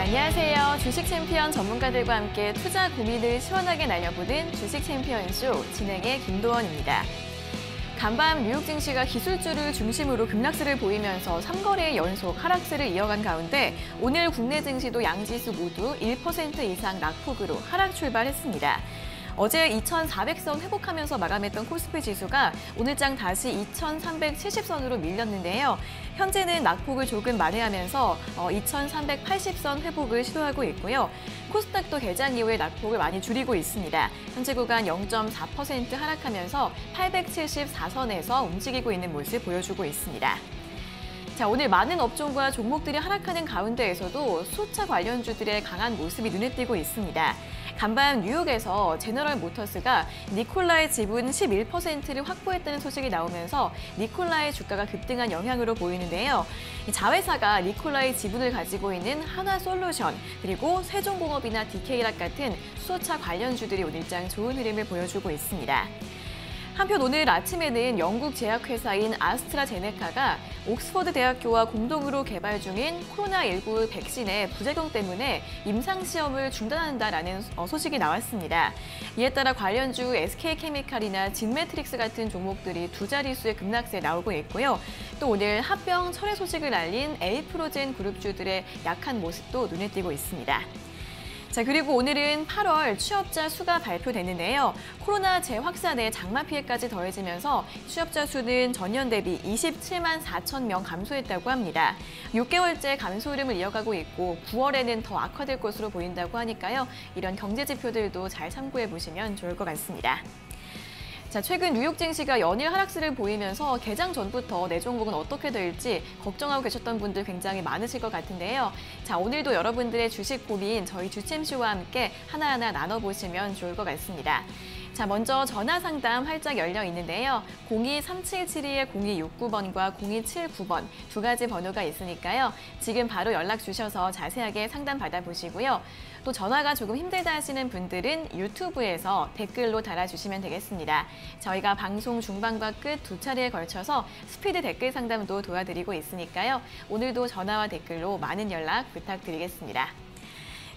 안녕하세요. 주식 챔피언 전문가들과 함께 투자 고민을 시원하게 날려보는 주식 챔피언쇼 진행의 김도원입니다. 간밤 뉴욕 증시가 기술주를 중심으로 급락세를 보이면서 3거래의 연속 하락세를 이어간 가운데 오늘 국내 증시도 양지수 모두 1% 이상 낙폭으로 하락 출발했습니다. 어제 2,400선 회복하면서 마감했던 코스피 지수가 오늘장 다시 2,370선으로 밀렸는데요. 현재는 낙폭을 조금 만회하면서 2,380선 회복을 시도하고 있고요. 코스닥도 개장 이후에 낙폭을 많이 줄이고 있습니다. 현재 구간 0.4% 하락하면서 874선에서 움직이고 있는 모습 보여주고 있습니다. 자, 오늘 많은 업종과 종목들이 하락하는 가운데에서도 수소차 관련주들의 강한 모습이 눈에 띄고 있습니다. 간밤 뉴욕에서 제너럴 모터스가 니콜라의 지분 11%를 확보했다는 소식이 나오면서 니콜라의 주가가 급등한 영향으로 보이는데요. 자회사가 니콜라의 지분을 가지고 있는 한화솔루션, 그리고 세종공업이나 DK락 같은 수소차 관련주들이 오늘장 좋은 흐름을 보여주고 있습니다. 한편 오늘 아침에는 영국 제약회사인 아스트라제네카가 옥스퍼드 대학교와 공동으로 개발 중인 코로나19 백신의 부작용 때문에 임상시험을 중단한다라는 소식이 나왔습니다. 이에 따라 관련주 SK케미칼이나 진매트릭스 같은 종목들이 두 자릿수의 급락세에 나오고 있고요. 또 오늘 합병 철회 소식을 알린 에이프로젠 그룹주들의 약한 모습도 눈에 띄고 있습니다. 자, 그리고 오늘은 8월 취업자 수가 발표되는데요. 코로나 재확산에 장마 피해까지 더해지면서 취업자 수는 전년 대비 27만 4천 명 감소했다고 합니다. 6개월째 감소 흐름을 이어가고 있고 9월에는 더 악화될 것으로 보인다고 하니까요. 이런 경제 지표들도 잘 참고해 보시면 좋을 것 같습니다. 자, 최근 뉴욕 증시가 연일 하락세를 보이면서 개장 전부터 내 종목은 어떻게 될지 걱정하고 계셨던 분들 굉장히 많으실 것 같은데요. 자, 오늘도 여러분들의 주식 고민 저희 주챔쇼와 함께 하나하나 나눠보시면 좋을 것 같습니다. 자, 먼저 전화 상담 활짝 열려 있는데요. 023772-0269번과 0279번 두 가지 번호가 있으니까요. 지금 바로 연락 주셔서 자세하게 상담 받아보시고요. 또 전화가 조금 힘들다 하시는 분들은 유튜브에서 댓글로 달아주시면 되겠습니다. 저희가 방송 중반과 끝 두 차례에 걸쳐서 스피드 댓글 상담도 도와드리고 있으니까요. 오늘도 전화와 댓글로 많은 연락 부탁드리겠습니다.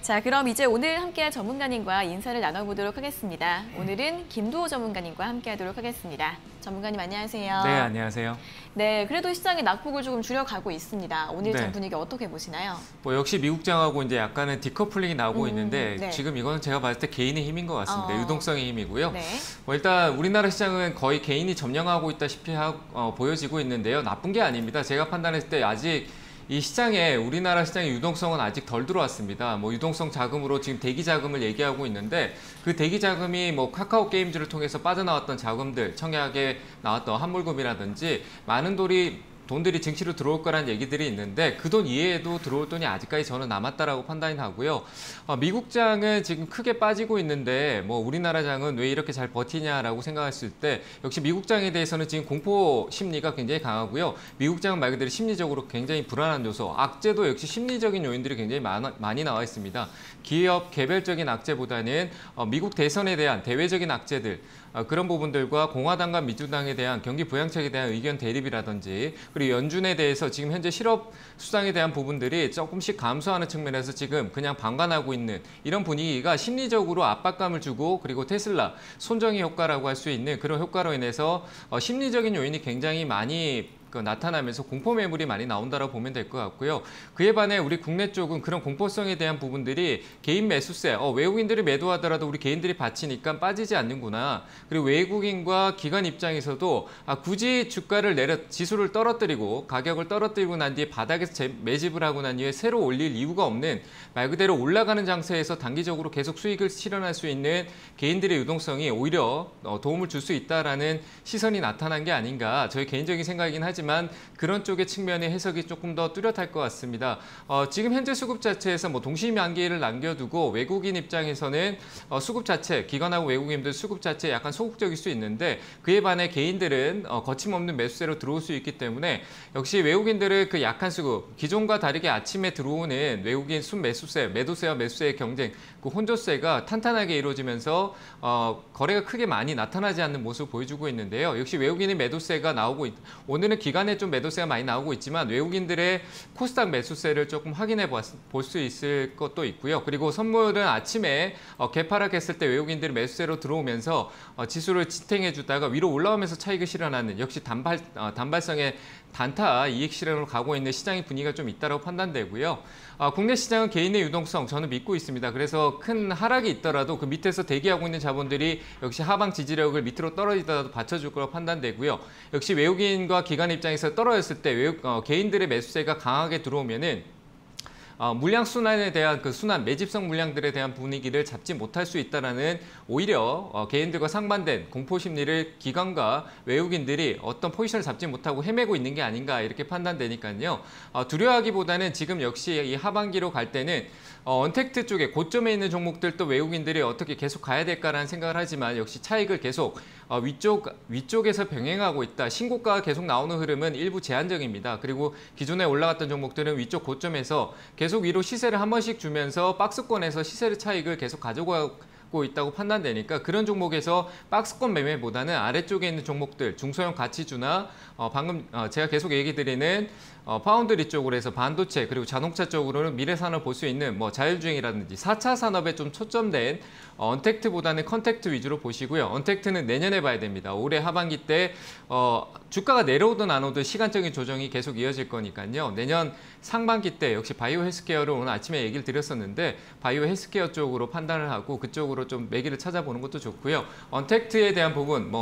자, 그럼 이제 오늘 함께할 전문가님과 인사를 나눠보도록 하겠습니다. 오늘은 김도호 전문가님과 함께하도록 하겠습니다. 전문가님 안녕하세요. 네, 안녕하세요. 네, 그래도 시장이 낙폭을 조금 줄여가고 있습니다. 오늘 장 네. 분위기 어떻게 보시나요? 역시 미국장하고 이제 약간은 디커플링이 나오고 있는데 네. 지금 이거는 제가 봤을 때 개인의 힘인 것 같습니다. 유동성의 힘이고요. 네. 일단 우리나라 시장은 거의 개인이 점령하고 있다시피 보여지고 있는데요. 나쁜 게 아닙니다. 제가 판단했을 때 아직 이 시장에 우리나라 시장의 유동성은 아직 덜 들어왔습니다. 유동성 자금으로 지금 대기 자금을 얘기하고 있는데 그 대기 자금이 카카오 게임즈를 통해서 빠져나왔던 자금들, 청약에 나왔던 환물금이라든지 많은 돈들이 증시로 들어올 거라는 얘기들이 있는데 그 돈 이외에도 들어올 돈이 아직까지 저는 남았다라고 판단이 하고요. 미국장은 지금 크게 빠지고 있는데 우리나라 장은 왜 이렇게 잘 버티냐라고 생각했을 때 역시 미국장에 대해서는 지금 공포 심리가 굉장히 강하고요. 미국장은 말 그대로 심리적으로 굉장히 불안한 요소, 악재도 역시 심리적인 요인들이 굉장히 많이 나와 있습니다. 기업 개별적인 악재보다는 미국 대선에 대한 대외적인 악재들, 그런 부분들과 공화당과 민주당에 대한 경기 부양책에 대한 의견 대립이라든지 그리고 연준에 대해서 지금 현재 실업 수당에 대한 부분들이 조금씩 감소하는 측면에서 지금 그냥 방관하고 있는 이런 분위기가 심리적으로 압박감을 주고 그리고 테슬라 손정의 효과라고 할 수 있는 그런 효과로 인해서 심리적인 요인이 굉장히 많이 나타나면서 공포 매물이 많이 나온다고 보면 될 것 같고요. 그에 반해 우리 국내 쪽은 그런 공포성에 대한 부분들이 개인 매수세, 외국인들이 매도하더라도 우리 개인들이 받치니까 빠지지 않는구나. 그리고 외국인과 기관 입장에서도 굳이 주가를 지수를 떨어뜨리고 가격을 떨어뜨리고 난 뒤에 바닥에서 매집을 하고 난 뒤에 새로 올릴 이유가 없는 말 그대로 올라가는 장세에서 단기적으로 계속 수익을 실현할 수 있는 개인들의 유동성이 오히려 도움을 줄 수 있다라는 시선이 나타난 게 아닌가. 저희 개인적인 생각이긴 하지만 그런 쪽의 측면의 해석이 조금 더 뚜렷할 것 같습니다. 지금 현재 수급 자체에서 동시만기를 남겨두고 외국인 입장에서는 수급 자체, 기관하고 외국인들 수급 자체에 약간 소극적일 수 있는데 그에 반해 개인들은 거침없는 매수세로 들어올 수 있기 때문에 역시 외국인들의 그 약한 수급, 기존과 다르게 아침에 들어오는 외국인 순매수세, 매도세와 매수세의 경쟁, 그 혼조세가 탄탄하게 이루어지면서 거래가 크게 많이 나타나지 않는 모습을 보여주고 있는데요. 역시 외국인의 매도세가 나오고 오늘은 기관에 좀 매도세가 많이 나오고 있지만 외국인들의 코스닥 매수세를 조금 확인해 볼 수 있을 것도 있고요. 그리고 선물은 아침에 개파락했을 때 외국인들이 매수세로 들어오면서 지수를 지탱해 주다가 위로 올라오면서 차익을 실현하는 역시 단발성의 단타 이익 실현으로 가고 있는 시장의 분위기가 좀 있다고 판단되고요. 국내 시장은 개인의 유동성 저는 믿고 있습니다. 그래서 큰 하락이 있더라도 그 밑에서 대기하고 있는 자본들이 역시 하방 지지력을 밑으로 떨어지더라도 받쳐줄 거라고 판단되고요. 역시 외국인과 기관 입장에서 떨어졌을 때 개인들의 매수세가 강하게 들어오면은 물량 순환에 대한 그 순환, 매집성 물량들에 대한 분위기를 잡지 못할 수 있다라는 오히려 개인들과 상반된 공포 심리를 기관과 외국인들이 어떤 포지션을 잡지 못하고 헤매고 있는 게 아닌가 이렇게 판단되니까요. 두려워하기보다는 지금 역시 이 하반기로 갈 때는 언택트 쪽에 고점에 있는 종목들도 외국인들이 어떻게 계속 가야 될까라는 생각을 하지만 역시 차익을 계속 위쪽에서 병행하고 있다. 신고가가 계속 나오는 흐름은 일부 제한적입니다. 그리고 기존에 올라갔던 종목들은 위쪽 고점에서 계속 위로 시세를 한 번씩 주면서 박스권에서 시세의 차익을 계속 가져가고 있다고 판단되니까 그런 종목에서 박스권 매매보다는 아래쪽에 있는 종목들, 중소형 가치주나 방금 제가 계속 얘기 드리는 파운드리 쪽으로 해서 반도체 그리고 자동차 쪽으로는 미래산업을 볼 수 있는 자율주행이라든지 4차 산업에 좀 초점된 언택트보다는 컨택트 위주로 보시고요. 언택트는 내년에 봐야 됩니다. 올해 하반기 때 주가가 내려오든 안 오든 시간적인 조정이 계속 이어질 거니까요. 내년 상반기 때 역시 바이오 헬스케어를 오늘 아침에 얘기를 드렸었는데 바이오 헬스케어 쪽으로 판단을 하고 그쪽으로 좀 매기를 찾아보는 것도 좋고요. 언택트에 대한 부분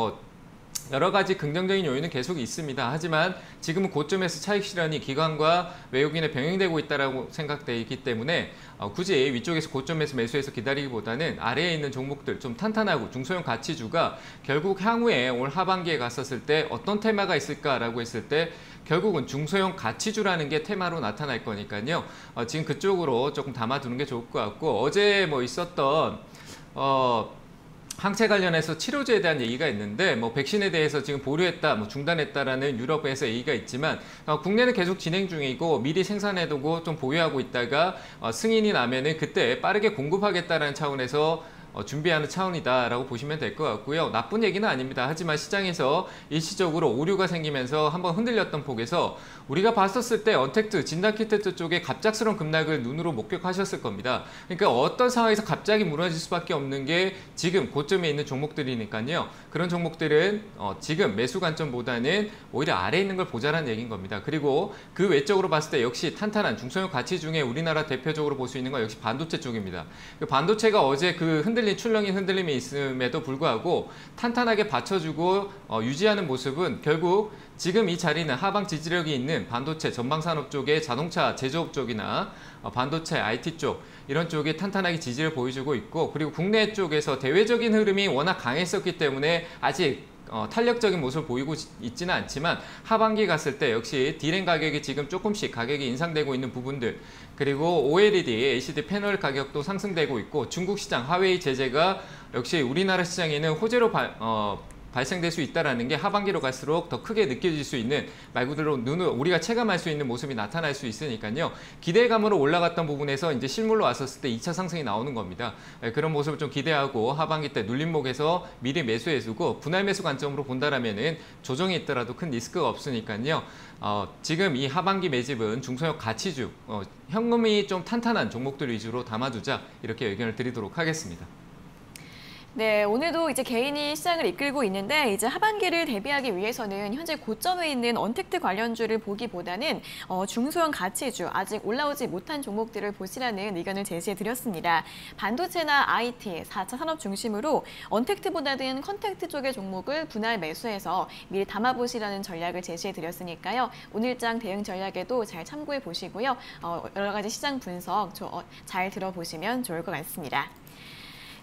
여러 가지 긍정적인 요인은 계속 있습니다. 하지만 지금은 고점에서 차익 실현이 기관과 외국인에 병행되고 있다고 생각되어 있기 때문에 굳이 위쪽에서 고점에서 매수해서 기다리기보다는 아래에 있는 종목들 좀 탄탄하고 중소형 가치주가 결국 향후에 올 하반기에 갔었을 때 어떤 테마가 있을까라고 했을 때 결국은 중소형 가치주라는 게 테마로 나타날 거니까요. 지금 그쪽으로 조금 담아두는 게 좋을 것 같고 어제 있었던 항체 관련해서 치료제에 대한 얘기가 있는데 백신에 대해서 지금 보류했다, 중단했다라는 유럽에서 얘기가 있지만 국내는 계속 진행 중이고 미리 생산해두고 좀 보유하고 있다가 승인이 나면은 그때 빠르게 공급하겠다라는 차원에서 준비하는 차원이다라고 보시면 될 것 같고요. 나쁜 얘기는 아닙니다. 하지만 시장에서 일시적으로 오류가 생기면서 한번 흔들렸던 폭에서 우리가 봤었을 때 언택트, 진단키트 쪽에 갑작스러운 급락을 눈으로 목격하셨을 겁니다. 그러니까 어떤 상황에서 갑자기 무너질 수밖에 없는 게 지금 고점에 있는 종목들이니까요. 그런 종목들은 지금 매수 관점보다는 오히려 아래에 있는 걸 보자라는 얘기인 겁니다. 그리고 그 외적으로 봤을 때 역시 탄탄한 중소형 가치 중에 우리나라 대표적으로 볼 수 있는 건 역시 반도체 쪽입니다. 그 반도체가 어제 그 출렁인 흔들림이 있음에도 불구하고 탄탄하게 받쳐주고 유지하는 모습은 결국 지금 이 자리는 하방 지지력이 있는 반도체 전방산업 쪽의 자동차 제조업 쪽이나 반도체 IT 쪽 이런 쪽이 탄탄하게 지지를 보여주고 있고 그리고 국내 쪽에서 대외적인 흐름이 워낙 강했었기 때문에 아직 탄력적인 모습을 보이고 있지는 않지만 하반기 갔을 때 역시 D램 가격이 지금 조금씩 가격이 인상되고 있는 부분들 그리고 OLED, LCD 패널 가격도 상승되고 있고 중국 시장 화웨이 제재가 역시 우리나라 시장에는 호재로 발생될 수 있다는 게 하반기로 갈수록 더 크게 느껴질 수 있는 말 그대로 눈으로 우리가 체감할 수 있는 모습이 나타날 수 있으니까요. 기대감으로 올라갔던 부분에서 이제 실물로 왔었을 때 2차 상승이 나오는 겁니다. 그런 모습을 좀 기대하고 하반기 때 눌림목에서 미리 매수해주고 분할 매수 관점으로 본다라면은 조정이 있더라도 큰 리스크가 없으니까요. 지금 이 하반기 매집은 중소형 가치주, 현금이 좀 탄탄한 종목들 위주로 담아두자 이렇게 의견을 드리도록 하겠습니다. 네, 오늘도 이제 개인이 시장을 이끌고 있는데 이제 하반기를 대비하기 위해서는 현재 고점에 있는 언택트 관련주를 보기보다는 중소형 가치주, 아직 올라오지 못한 종목들을 보시라는 의견을 제시해드렸습니다. 반도체나 IT, 4차 산업 중심으로 언택트보다는 컨택트 쪽의 종목을 분할 매수해서 미리 담아보시라는 전략을 제시해드렸으니까요. 오늘장 대응 전략에도 잘 참고해 보시고요. 여러 가지 시장 분석 잘 들어보시면 좋을 것 같습니다.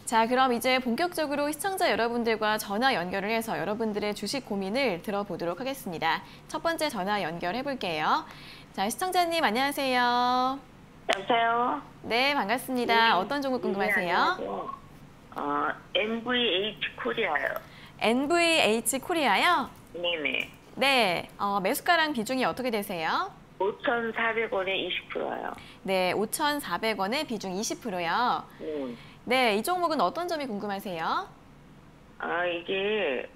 자, 그럼 이제 본격적으로 시청자 여러분들과 전화 연결을 해서 여러분들의 주식 고민을 들어보도록 하겠습니다. 첫 번째 전화 연결해 볼게요. 자, 시청자님 안녕하세요. 여보세요? 네, 반갑습니다. 네. 어떤 종목 궁금하세요? 네, NVH 코리아요. NVH 코리아요? 네네. 네, 매수가랑 비중이 어떻게 되세요? 5,400원에 20%요. 네, 5,400원에 비중 20%요. 네, 이 종목은 어떤 점이 궁금하세요? 이게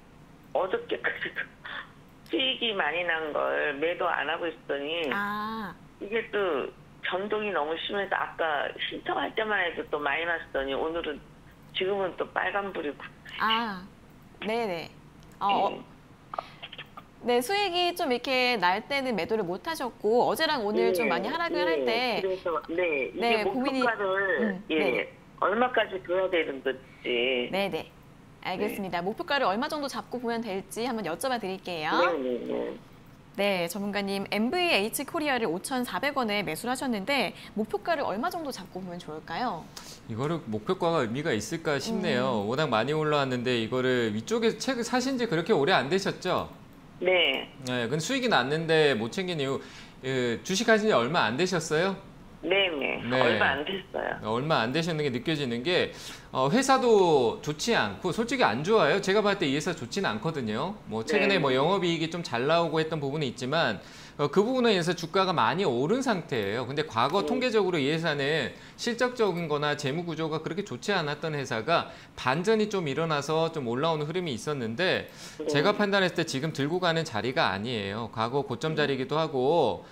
어저께까지도 수익이 많이 난 걸 매도 안 하고 있더니 아, 이게 또 변동이 너무 심해서 아까 신청할 때만 해도 또 마이너스더니 오늘은 지금은 또 빨간불이고. 아, 네네. 네. 네, 수익이 좀 이렇게 날 때는 매도를 못 하셨고, 어제랑 오늘 좀 많이 하락을 할 때, 그래서 이게 네, 목표가를 네네. 얼마까지 둬야 되는 건지. 네네. 알겠습니다. 목표가를 얼마 정도 잡고 보면 될지 한번 여쭤봐 드릴게요. 네네네. 네, 전문가님, MVH 코리아를 5,400원에 매수를 하셨는데, 목표가를 얼마 정도 잡고 보면 좋을까요? 이거를 목표가가 의미가 있을까 싶네요. 워낙 많이 올라왔는데 이거를 위쪽에 책 사신 지 그렇게 오래 안 되셨죠? 네. 네, 근데 수익이 났는데 못 챙긴 이유, 주식 하신 지 얼마 안 되셨어요? 네네. 네. 얼마 안 됐어요. 얼마 안 되셨는 게 느껴지는 게 회사도 좋지 않고 솔직히 안 좋아요. 제가 봤을 때 이 회사 좋지는 않거든요. 뭐 최근에 네. 뭐 영업이익이 좀 잘 나오고 했던 부분이 있지만 그 부분에 의해서 주가가 많이 오른 상태예요. 근데 과거 통계적으로 이 회사는 실적적인 거나 재무 구조가 그렇게 좋지 않았던 회사가 반전이 좀 일어나서 좀 올라오는 흐름이 있었는데 제가 판단했을 때 지금 들고 가는 자리가 아니에요. 과거 고점 자리이기도 하고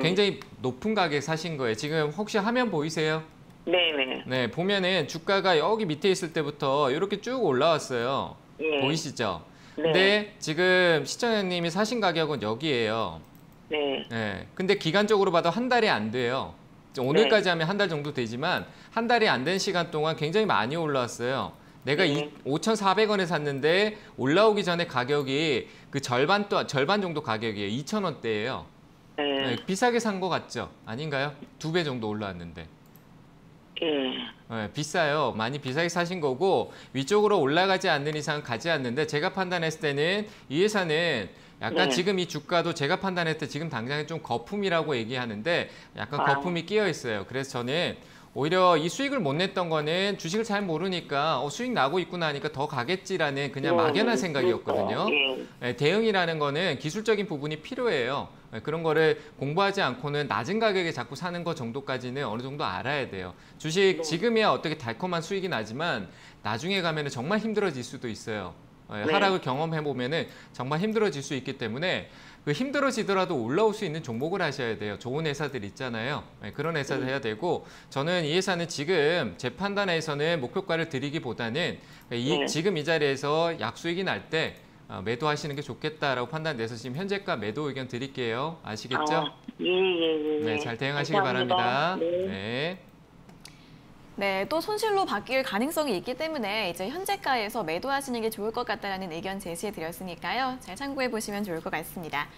굉장히 높은 가격에 사신 거예요. 지금 혹시 화면 보이세요? 네네. 네, 보면은 주가가 여기 밑에 있을 때부터 이렇게 쭉 올라왔어요. 예. 보이시죠? 네. 근데 지금 시청자님이 사신 가격은 여기예요. 네. 네, 근데 기간적으로 봐도 한 달이 안 돼요. 오늘까지 하면 한 달 정도 되지만 한 달이 안 된 시간 동안 굉장히 많이 올라왔어요. 내가 네. 5,400원에 샀는데 올라오기 전에 가격이 그 절반 정도 가격이에요. 2,000원대예요. 네. 네, 비싸게 산 거 같죠? 아닌가요? 2배 정도 올라왔는데. 예. 네, 비싸요. 많이 비싸게 사신 거고 위쪽으로 올라가지 않는 이상 가지 않는데 제가 판단했을 때는 이 회사는 약간 네. 지금 이 주가도 제가 판단했을 때 지금 당장에 좀 거품이라고 얘기하는데 약간 아. 거품이 끼어 있어요. 그래서 저는 오히려 이 수익을 못 냈던 거는 주식을 잘 모르니까 수익 나고 있구나 하니까 더 가겠지라는 그냥 막연한 생각이었거든요. 예. 네, 대응이라는 거는 기술적인 부분이 필요해요. 네, 그런 거를 공부하지 않고는 낮은 가격에 자꾸 사는 것 정도까지는 어느 정도 알아야 돼요. 주식 지금이야 어떻게 달콤한 수익이 나지만 나중에 가면은 정말 힘들어질 수도 있어요. 네. 하락을 경험해 보면은 정말 힘들어질 수 있기 때문에 그 힘들어지더라도 올라올 수 있는 종목을 하셔야 돼요. 좋은 회사들 있잖아요. 그런 회사를 해야 되고 저는 이 회사는 지금 제 판단에서는 목표가를 드리기보다는 네. 지금 이 자리에서 약수익이 날 때 매도하시는 게 좋겠다라고 판단돼서 지금 현재가 매도 의견 드릴게요. 아시겠죠? 예. 네, 잘 대응하시기 감사합니다. 바랍니다. 네. 네. 네, 또 손실로 바뀔 가능성이 있기 때문에 이제 현재가에서 매도하시는 게 좋을 것 같다라는 의견 제시해 드렸으니까요. 잘 참고해 보시면 좋을 것 같습니다.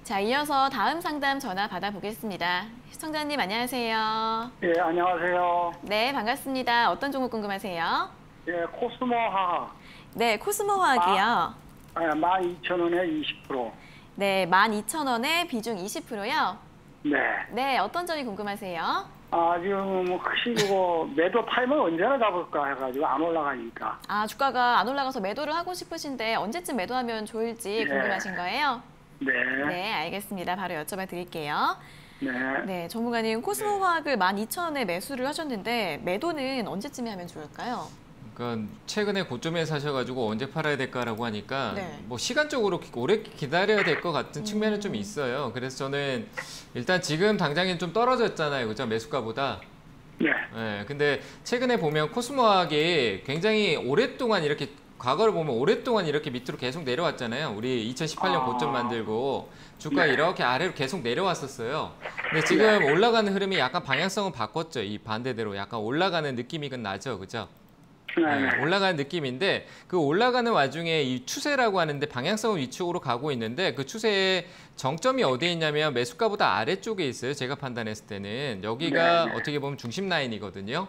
자, 이어서 다음 상담 전화 받아보겠습니다. 시청자님 안녕하세요. 예, 안녕하세요. 네, 반갑습니다. 어떤 종목 궁금하세요? 예, 코스모화 네, 코스모화학이요. 12,000원에 20%. 네, 12,000원에 비중 20%요. 네. 네, 어떤 점이 궁금하세요? 지금 혹시 그거 매도 팔면 언제나 잡을까 해가지고 안 올라가니까. 아, 주가가 안 올라가서 매도를 하고 싶으신데 언제쯤 매도하면 좋을지 네. 궁금하신 거예요? 네. 네, 알겠습니다. 바로 여쭤봐 드릴게요. 네. 네, 전문가님 코스모화학을 12,000원에 매수를 하셨는데 매도는 언제쯤에 하면 좋을까요? 그러니까 최근에 고점에 사셔가지고 언제 팔아야 될까라고 하니까 네. 뭐 시간적으로 오래 기다려야 될 것 같은 측면은 좀 있어요. 그래서 저는 일단 지금 당장엔 좀 떨어졌잖아요, 그죠? 매수가보다. 네. 네, 근데 최근에 보면 코스모학이 굉장히 오랫동안 이렇게 과거를 보면 오랫동안 이렇게 밑으로 계속 내려왔잖아요. 우리 2018년 고점 만들고 주가 네. 이렇게 아래로 계속 내려왔었어요. 근데 지금 올라가는 흐름이 약간 방향성을 바꿨죠. 이 반대대로 약간 올라가는 느낌이 나죠, 그죠? 네, 올라가는 느낌인데 그 올라가는 와중에 이 추세라고 하는데 방향성은 위쪽으로 가고 있는데 그 추세의 정점이 어디에 있냐면 매수가보다 아래쪽에 있어요. 제가 판단했을 때는 여기가 어떻게 보면 중심 라인이거든요.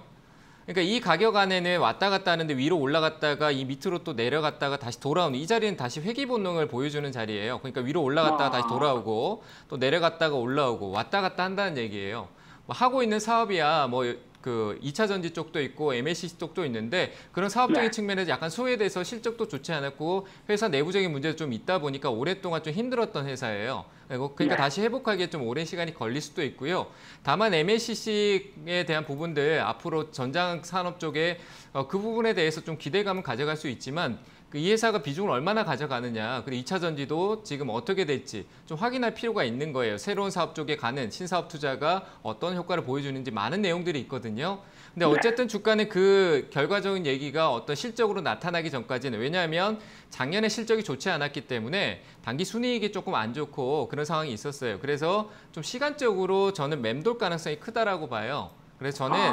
그러니까 이 가격 안에는 왔다 갔다 하는데 위로 올라갔다가 이 밑으로 또 내려갔다가 다시 돌아오는 이 자리는 다시 회귀 본능을 보여주는 자리예요. 그러니까 위로 올라갔다가 다시 돌아오고 또 내려갔다가 올라오고 왔다 갔다 한다는 얘기예요. 뭐 하고 있는 사업이야 뭐 그 2차 전지 쪽도 있고 MLCC 쪽도 있는데 그런 사업적인 측면에서 약간 소외돼서 실적도 좋지 않았고 회사 내부적인 문제도 좀 있다 보니까 오랫동안 좀 힘들었던 회사예요. 그러니까 다시 회복하기에 좀 오랜 시간이 걸릴 수도 있고요. 다만 MLCC에 대한 부분들 앞으로 전장 산업 쪽에 그 부분에 대해서 좀 기대감을 가져갈 수 있지만 이 회사가 비중을 얼마나 가져가느냐, 그리고 2차 전지도 지금 어떻게 될지 좀 확인할 필요가 있는 거예요. 새로운 사업 쪽에 가는 신사업 투자가 어떤 효과를 보여주는지 많은 내용들이 있거든요. 근데 어쨌든 주가는 그 결과적인 얘기가 어떤 실적으로 나타나기 전까지는, 왜냐하면 작년에 실적이 좋지 않았기 때문에 단기 순이익이 조금 안 좋고 그런 상황이 있었어요. 그래서 좀 시간적으로 저는 맴돌 가능성이 크다라고 봐요. 그래서 저는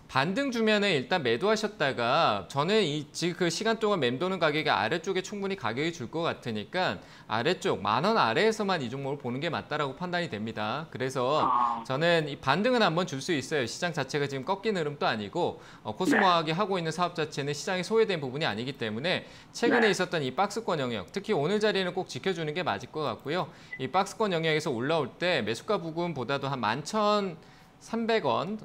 반등 주면은 일단 매도하셨다가, 저는 지금 그 시간 동안 맴도는 가격이 아래쪽에 충분히 가격이 줄 것 같으니까 아래쪽 10,000원 아래에서만 이 종목을 보는 게 맞다라고 판단이 됩니다. 그래서 저는 이 반등은 한번 줄 수 있어요. 시장 자체가 지금 꺾인 흐름도 아니고 코스모학이 하고 있는 사업 자체는 시장이 소외된 부분이 아니기 때문에 최근에 있었던 이 박스권 영역, 특히 오늘 자리는 꼭 지켜주는 게 맞을 것 같고요. 이 박스권 영역에서 올라올 때 매수가 부근보다도 한 11,300원,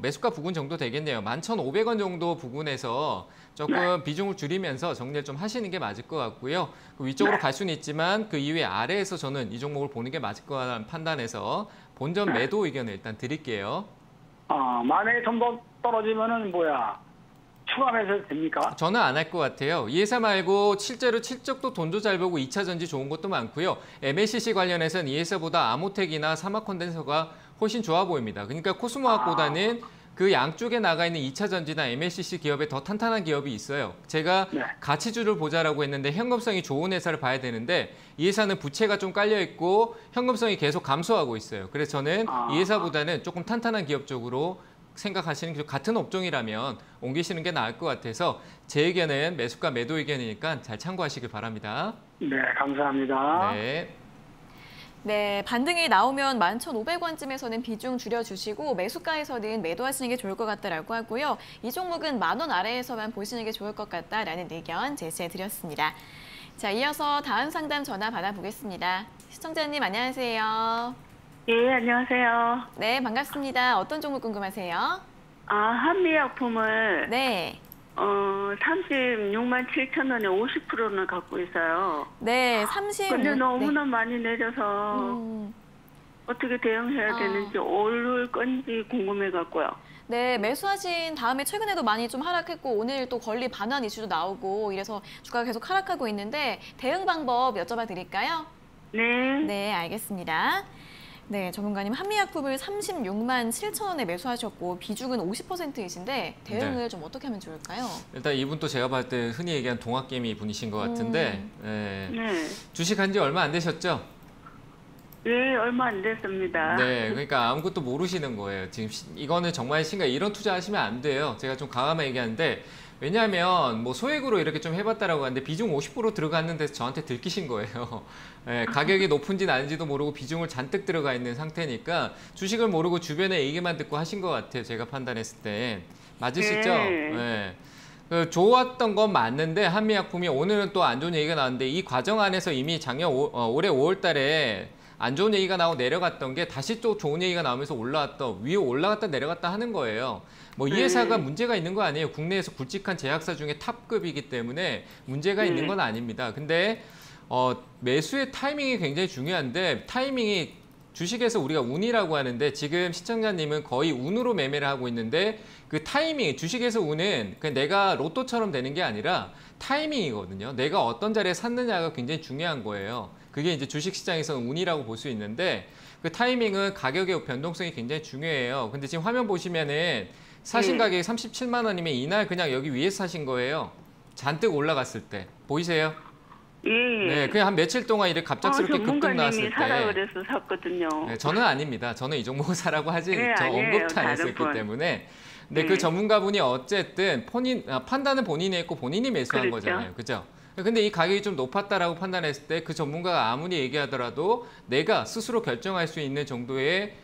매수가 부근 정도 되겠네요. 11,500원 정도 부근에서 조금 비중을 줄이면서 정리를 좀 하시는 게 맞을 것 같고요. 그 위쪽으로 갈 수는 있지만 그 이후에 아래에서 저는 이 종목을 보는 게 맞을 것 같다는 판단해서 본전 매도 의견을 일단 드릴게요. 만약에 좀 더 떨어지면은 추가 매수 됩니까? 저는 안 할 것 같아요. 이 회사 말고 실제로 실적도 돈도 잘 벌고 2차 전지 좋은 것도 많고요. MLCC 관련해서는 이 회사보다 아모텍이나 사마콘덴서가 훨씬 좋아 보입니다. 그러니까 코스모학보다는 그 양쪽에 나가 있는 2차 전지나 MLCC 기업에 더 탄탄한 기업이 있어요. 제가 가치주를 보자라고 했는데 현금성이 좋은 회사를 봐야 되는데 이 회사는 부채가 좀 깔려 있고 현금성이 계속 감소하고 있어요. 그래서 저는 이 회사보다는 조금 탄탄한 기업 쪽으로 생각하시는 게, 같은 업종이라면 옮기시는 게 나을 것 같아서 제 의견은 매수가 매도 의견이니까 잘 참고하시길 바랍니다. 네, 감사합니다. 네. 네, 반등이 나오면 11,500원쯤에서는 비중 줄여주시고 매수가에서는 매도하시는 게 좋을 것 같다라고 하고요. 이 종목은 10,000원 아래에서만 보시는 게 좋을 것 같다라는 의견 제시해드렸습니다. 자, 이어서 다음 상담 전화 받아보겠습니다. 시청자님 안녕하세요. 예, 안녕하세요. 네, 반갑습니다. 어떤 종목 궁금하세요? 한미약품을 네. 36만 7천 원에 50%는 갖고 있어요. 네, 30. 근데 너무나 많이 내려서 어떻게 대응해야 되는지 오를 건지 궁금해갖고요. 네, 매수하신 다음에 최근에도 많이 좀 하락했고 오늘 또 권리 반환 이슈도 나오고 이래서 주가가 계속 하락하고 있는데 대응 방법 여쭤봐 드릴까요? 네. 네, 알겠습니다. 네, 전문가님 한미약품을 36만 7천 원에 매수하셨고 비중은 50%이신데 대응을 좀 어떻게 하면 좋을까요? 일단 이분도 제가 봤을 때 흔히 얘기한 동학개미 분이신 것 같은데 네. 주식한 지 얼마 안 되셨죠? 예, 얼마 안 됐습니다. 네, 그러니까 아무것도 모르시는 거예요. 지금 이거는 정말 이런 투자하시면 안 돼요. 제가 좀 과감하게 얘기하는데, 왜냐하면 뭐 소액으로 이렇게 좀 해봤다라고 하는데 비중 50% 들어갔는데 저한테 들키신 거예요. 네, 가격이 높은지 낮은지도 모르고 비중을 잔뜩 들어가 있는 상태니까 주식을 모르고 주변의 얘기만 듣고 하신 것 같아요. 제가 판단했을 때. 맞으시죠? 네. 좋았던 건 맞는데 한미약품이 오늘은 또 안 좋은 얘기가 나왔는데 이 과정 안에서 이미 올해 5월 달에 안 좋은 얘기가 나오고 내려갔던 게 다시 또 좋은 얘기가 나오면서 위에 올라갔다 내려갔다 하는 거예요. 뭐 이 회사가 문제가 있는 거 아니에요. 국내에서 굵직한 제약사 중에 탑급이기 때문에 문제가 있는 건 아닙니다. 근데 매수의 타이밍이 굉장히 중요한데, 타이밍이 주식에서 우리가 운이라고 하는데 지금 시청자님은 거의 운으로 매매를 하고 있는데 그 타이밍, 주식에서 운은 그냥 내가 로또처럼 되는 게 아니라 타이밍이거든요. 내가 어떤 자리에 샀느냐가 굉장히 중요한 거예요. 그게 이제 주식시장에서는 운이라고 볼 수 있는데 그 타이밍은 가격의 변동성이 굉장히 중요해요. 근데 지금 화면 보시면은 사신 가격이 37만 원이면 이날 그냥 여기 위에서 사신 거예요. 잔뜩 올라갔을 때. 보이세요? 예. 네, 그냥 한 며칠 동안 이렇게 갑작스럽게 급등 나왔을 때. 사라 그래서 샀거든요. 네, 저는 아닙니다. 저는 이 종목을 사라고 하지 저 언급도 안 했었기 때문에. 근데 그 전문가분이 어쨌든 판단은 본인이 했고 본인이 매수한 거잖아요. 그죠? 근데 이 가격이 좀 높았다라고 판단했을 때 그 전문가가 아무리 얘기하더라도 내가 스스로 결정할 수 있는 정도의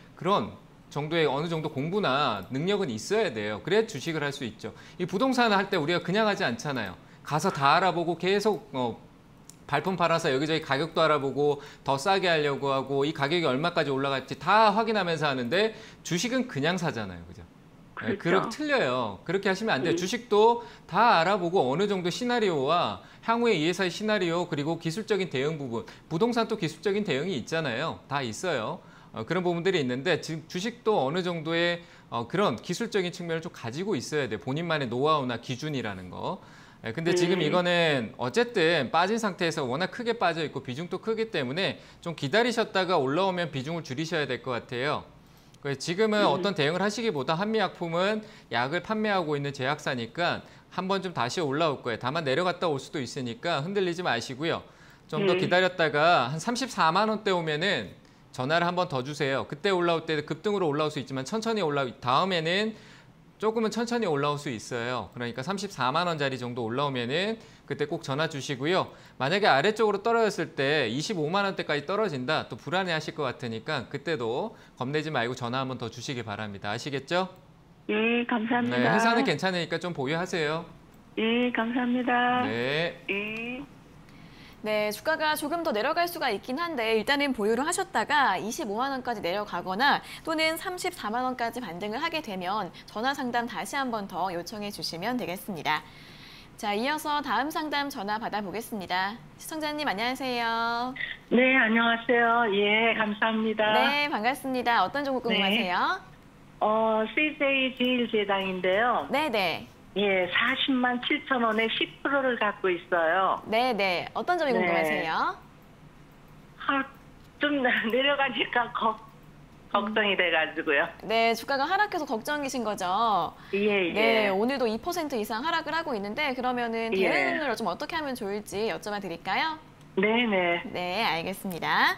어느 정도 공부나 능력은 있어야 돼요. 그래야 주식을 할 수 있죠. 이 부동산을 할 때 우리가 그냥 하지 않잖아요. 가서 다 알아보고 계속 발품 팔아서 여기저기 가격도 알아보고 더 싸게 하려고 하고 이 가격이 얼마까지 올라갈지 다 확인하면서 하는데 주식은 그냥 사잖아요. 그죠? 네, 그렇게 틀려요. 그렇게 하시면 안 돼요. 주식도 다 알아보고 어느 정도 시나리오와 향후의 이 회사의 시나리오 그리고 기술적인 대응 부분, 부동산도 기술적인 대응이 있잖아요. 다 있어요. 그런 부분들이 있는데 지금 주식도 어느 정도의 그런 기술적인 측면을 좀 가지고 있어야 돼요. 본인만의 노하우나 기준이라는 거. 근데 지금 이거는 어쨌든 빠진 상태에서 워낙 크게 빠져 있고 비중도 크기 때문에 좀 기다리셨다가 올라오면 비중을 줄이셔야 될 것 같아요. 지금은 어떤 대응을 하시기보다 한미약품은 약을 판매하고 있는 제약사니까 한 번 좀 다시 올라올 거예요. 다만 내려갔다 올 수도 있으니까 흔들리지 마시고요. 좀 더 기다렸다가 한 34만 원대 오면은 전화를 한 번 더 주세요. 그때 올라올 때 급등으로 올라올 수 있지만 천천히 다음에는 조금은 천천히 올라올 수 있어요. 그러니까 34만 원짜리 정도 올라오면은 그때 꼭 전화 주시고요. 만약에 아래쪽으로 떨어졌을 때 25만 원대까지 떨어진다. 또 불안해하실 것 같으니까 그때도 겁내지 말고 전화 한 번 더 주시기 바랍니다. 아시겠죠? 예, 감사합니다. 네, 회사는 괜찮으니까 좀 보유하세요. 예, 감사합니다. 네. 예. 네, 주가가 조금 더 내려갈 수가 있긴 한데 일단은 보유를 하셨다가 25만 원까지 내려가거나 또는 34만 원까지 반등을 하게 되면 전화 상담 다시 한 번 더 요청해 주시면 되겠습니다. 자, 이어서 다음 상담 전화 받아보겠습니다. 시청자님 안녕하세요. 네, 안녕하세요. 예, 감사합니다. 네, 반갑습니다. 어떤 종목 궁금하세요? CJ 제일제당인데요. 네네. 예, 40만 7천 원에 10%를 갖고 있어요. 네네. 어떤 점이 네. 궁금하세요? 좀 내려가니까 걱정이 돼가지고요. 네, 주가가 하락해서 걱정이신 거죠? 예, 예. 네, 오늘도 2% 이상 하락을 하고 있는데 그러면은 예. 대응을 좀 어떻게 하면 좋을지 여쭤봐 드릴까요? 네네. 네, 알겠습니다.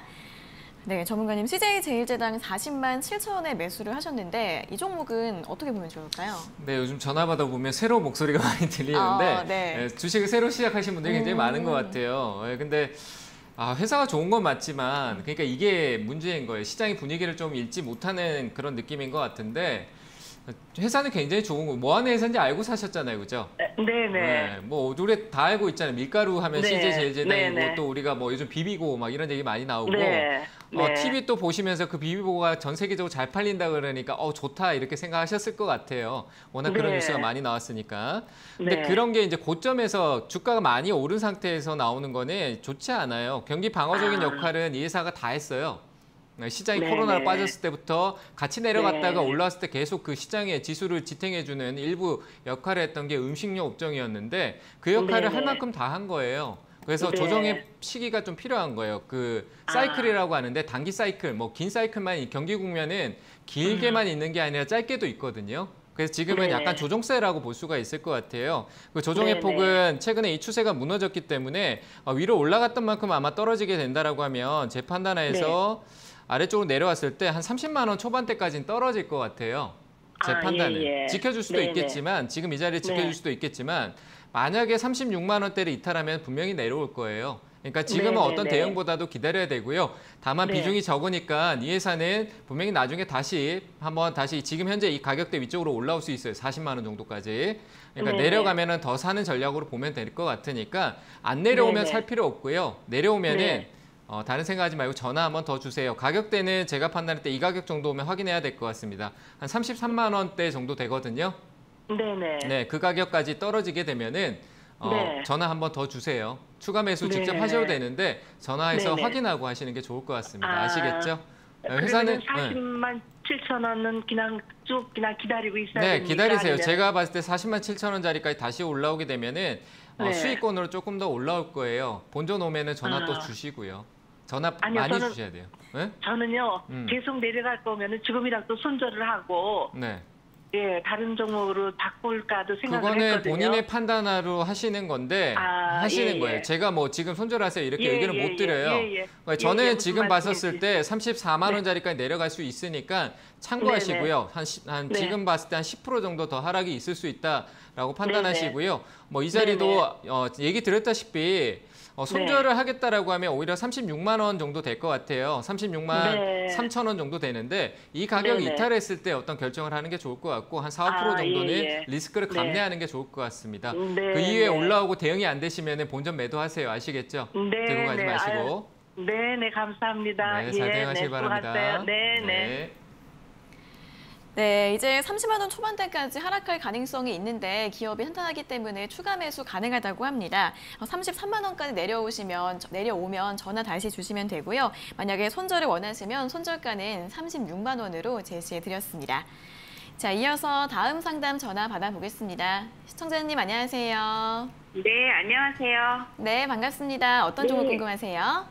네, 전문가님 CJ제일제당 40만 7천 원에 매수를 하셨는데 이 종목은 어떻게 보면 좋을까요? 네, 요즘 전화 받아보면 새로운 목소리가 많이 들리는데 네. 주식을 새로 시작하신 분들이 굉장히 많은 것 같아요. 근데 회사가 좋은 건 맞지만 그러니까 이게 문제인 거예요. 시장의 분위기를 좀 읽지 못하는 그런 느낌인 것 같은데 회사는 굉장히 좋은 거. 뭐 하는 회사인지 알고 사셨잖아요, 그죠? 네네. 네, 뭐 우리 다 알고 있잖아요. 밀가루 하면 네. CJ제일제당이고 네네. 또 우리가 뭐 요즘 비비고 막 이런 얘기 많이 나오고 네. 네. TV 또 보시면서 그 비비고가 전 세계적으로 잘 팔린다 그러니까 좋다 이렇게 생각하셨을 것 같아요. 워낙 그런 네. 뉴스가 많이 나왔으니까. 근데 네. 그런 게 이제 고점에서 주가가 많이 오른 상태에서 나오는 거는 좋지 않아요. 경기 방어적인 역할은 이 회사가 다 했어요. 시장이 네. 코로나로 빠졌을 때부터 같이 내려갔다가 네. 올라왔을 때 계속 그 시장의 지수를 지탱해주는 일부 역할을 했던 게 음식료 업종이었는데 그 역할을 네. 할 만큼 다 한 거예요. 그래서 네. 조정의 시기가 좀 필요한 거예요. 그 사이클이라고 하는데 단기 사이클, 뭐 긴 사이클만 경기 국면은 길게만 있는 게 아니라 짧게도 있거든요. 그래서 지금은 네. 약간 조정세라고 볼 수가 있을 것 같아요. 그 조정의 네, 폭은 최근에 이 추세가 무너졌기 때문에 위로 올라갔던 만큼 아마 떨어지게 된다라고 하면 제 판단에서 아래쪽으로 내려왔을 때 한 30만 원 초반대까지는 떨어질 것 같아요. 제 판단은. 예, 예. 지켜줄 수도 네네. 있겠지만 지금 이 자리를 지켜줄 네. 수도 있겠지만 만약에 36만 원대를 이탈하면 분명히 내려올 거예요. 그러니까 지금은 네네네. 어떤 대응보다도 기다려야 되고요. 다만 네. 비중이 적으니까 이 회사는 분명히 나중에 다시 지금 현재 이 가격대 위쪽으로 올라올 수 있어요. 40만 원 정도까지. 그러니까 네네. 내려가면은 더 사는 전략으로 보면 될 것 같으니까 안 내려오면 네네. 살 필요 없고요. 내려오면은 네. 다른 생각하지 말고 전화 한번 더 주세요. 가격대는 제가 판단할 때 이 가격 정도 오면 확인해야 될 것 같습니다. 한 33만 원대 정도 되거든요. 네네. 네, 그 가격까지 떨어지게 되면은 네. 전화 한번 더 주세요. 추가 매수 네. 직접 하셔도 되는데 전화해서 네네. 확인하고 하시는 게 좋을 것 같습니다. 아, 아시겠죠? 회사는 네. 40만 7천 원은 그냥 쭉 기다리고 있어야 네, 됩니까? 기다리세요. 아니면- 제가 봤을 때 40만 7천 원짜리까지 다시 올라오게 되면은 네. 수익권으로 조금 더 올라올 거예요. 본전 오면은 전화 또 아. 주시고요. 전화 아니요, 많이 저는- 주셔야 돼요. 네? 저는요 음. 계속 내려갈 거면은 지금이라도 손절을 하고 네. 예 다른 종목으로 바꿀까도 생각을 그거는 했거든요. 본인의 판단으로 하시는 건데 하시는 예, 거예요. 예. 제가 뭐 지금 손절하세요 이렇게 예, 의견을 예, 못 드려요. 예, 예. 그러니까 저는 예, 예, 무슨 지금 봤었을 말씀이신지. 때 34만 네. 원짜리까지 내려갈 수 있으니까 참고하시고요. 한 네. 지금 봤을 때 한 10% 정도 더 하락이 있을 수 있다라고 판단하시고요. 뭐 이 네, 자리도 얘기 드렸다시피 손절을 하겠다라고 하면 오히려 36만 원 정도 될 것 같아요. 36만 네. 3천 원 정도 되는데 이 가격 네네. 이탈했을 때 어떤 결정을 하는 게 좋을 것 같고 한 4, 5% 정도는 예, 예. 리스크를 네. 감내하는 게 좋을 것 같습니다. 네, 그 이후에 네. 올라오고 대응이 안 되시면 본전 매도하세요. 아시겠죠? 네, 들고 가지 네. 마시고. 네, 감사합니다. 네, 잘 대응하시기 바랍니다. 수고하세요. 네. 네, 이제 30만 원 초반대까지 하락할 가능성이 있는데 기업이 한탄하기 때문에 추가 매수 가능하다고 합니다. 33만 원까지 내려오면 전화 다시 주시면 되고요. 만약에 손절을 원하시면 손절가는 36만 원으로 제시해 드렸습니다. 자, 이어서 다음 상담 전화 받아보겠습니다. 시청자님 안녕하세요. 네, 안녕하세요. 네, 반갑습니다. 어떤 종목 네. 궁금하세요?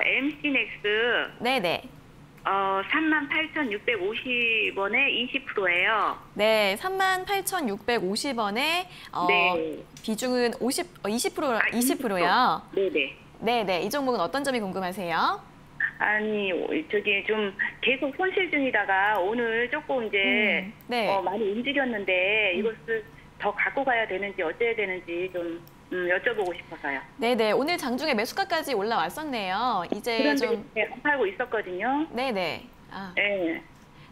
MC넥스 네네. 38,650원에 20%예요. 네, 38,650원에 네. 비중은 20%요. 네네. 네네. 이 종목은 어떤 점이 궁금하세요? 아니, 저기 좀 계속 손실 중이다가 오늘 조금 이제 네. 많이 움직였는데 이것을 더 갖고 가야 되는지 어째야 되는지 좀 여쭤보고 싶어서요. 네네. 오늘 장중에 매수가까지 올라왔었네요. 이제 그런데 좀 안 팔고 있었거든요. 네네. 네. 네.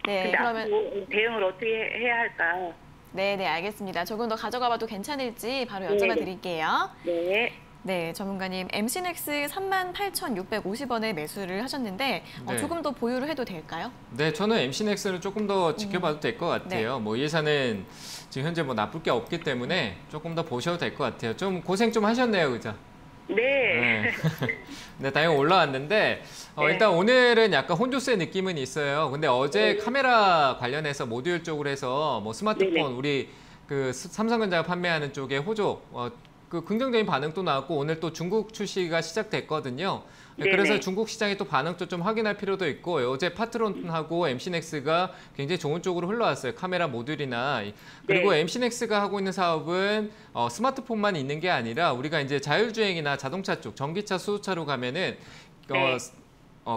근데 그러면 앞으로 대응을 어떻게 해야 할까? 네네, 알겠습니다. 조금 더 가져가봐도 괜찮을지 바로 여쭤봐 드릴게요. 네. 네, 전문가님, MC넥스 38,650원에 매수를 하셨는데 네. 조금 더 보유를 해도 될까요? 네, 저는 MC넥스를 조금 더 지켜봐도 될 것 같아요. 뭐 이 회사는 지금 현재 뭐 나쁠 게 없기 때문에 조금 더 보셔도 될 것 같아요. 좀 고생 좀 하셨네요, 그죠? 네. 네, 다행히 올라왔는데 일단 오늘은 약간 혼조세 느낌은 있어요. 근데 어제 카메라 관련해서 모듈 쪽으로 해서 뭐 스마트폰 네네. 우리 그 삼성전자가 판매하는 쪽에 호조 그 긍정적인 반응도 나왔고 오늘 또 중국 출시가 시작됐거든요. 네네. 그래서 중국 시장의 또 반응도 좀 확인할 필요도 있고 어제 파트론하고 MC넥스가 굉장히 좋은 쪽으로 흘러왔어요. 카메라 모듈이나 그리고 네. MC넥스가 하고 있는 사업은 스마트폰만 있는 게 아니라 우리가 이제 자율주행이나 자동차 쪽 전기차 수소차로 가면은 네.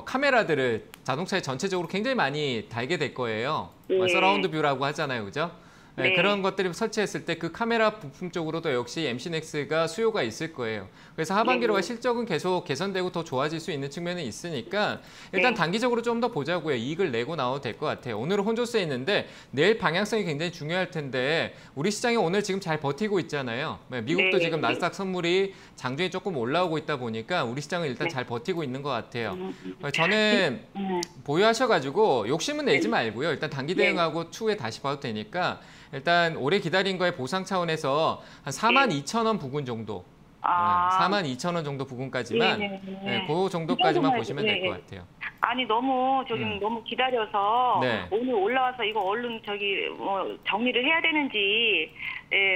카메라들을 자동차에 전체적으로 굉장히 많이 달게 될 거예요. 네. 서라운드 뷰라고 하잖아요, 그죠? 네, 네. 그런 것들을 설치했을 때 그 카메라 부품 쪽으로도 역시 MC넥스가 수요가 있을 거예요. 그래서 하반기로가 실적은 계속 개선되고 더 좋아질 수 있는 측면은 있으니까 일단 네. 단기적으로 좀 더 보자고요. 이익을 내고 나와도 될 것 같아요. 오늘은 혼조세 있는데 내일 방향성이 굉장히 중요할 텐데 우리 시장이 오늘 지금 잘 버티고 있잖아요. 미국도 네. 지금 나스닥 선물이 장중에 조금 올라오고 있다 보니까 우리 시장은 일단 네. 잘 버티고 있는 것 같아요. 저는 보유하셔가지고 욕심은 내지 말고요. 일단 단기 대응하고 추후에 다시 봐도 되니까 일단 오래 기다린 거에 보상 차원에서 한 42,000원 부근 정도, 42,000원 정도 부근까지만 그 정도까지만 보시면 될 것 같아요. 아니 너무 너무 기다려서 네. 오늘 올라와서 이거 얼른 정리를 해야 되는지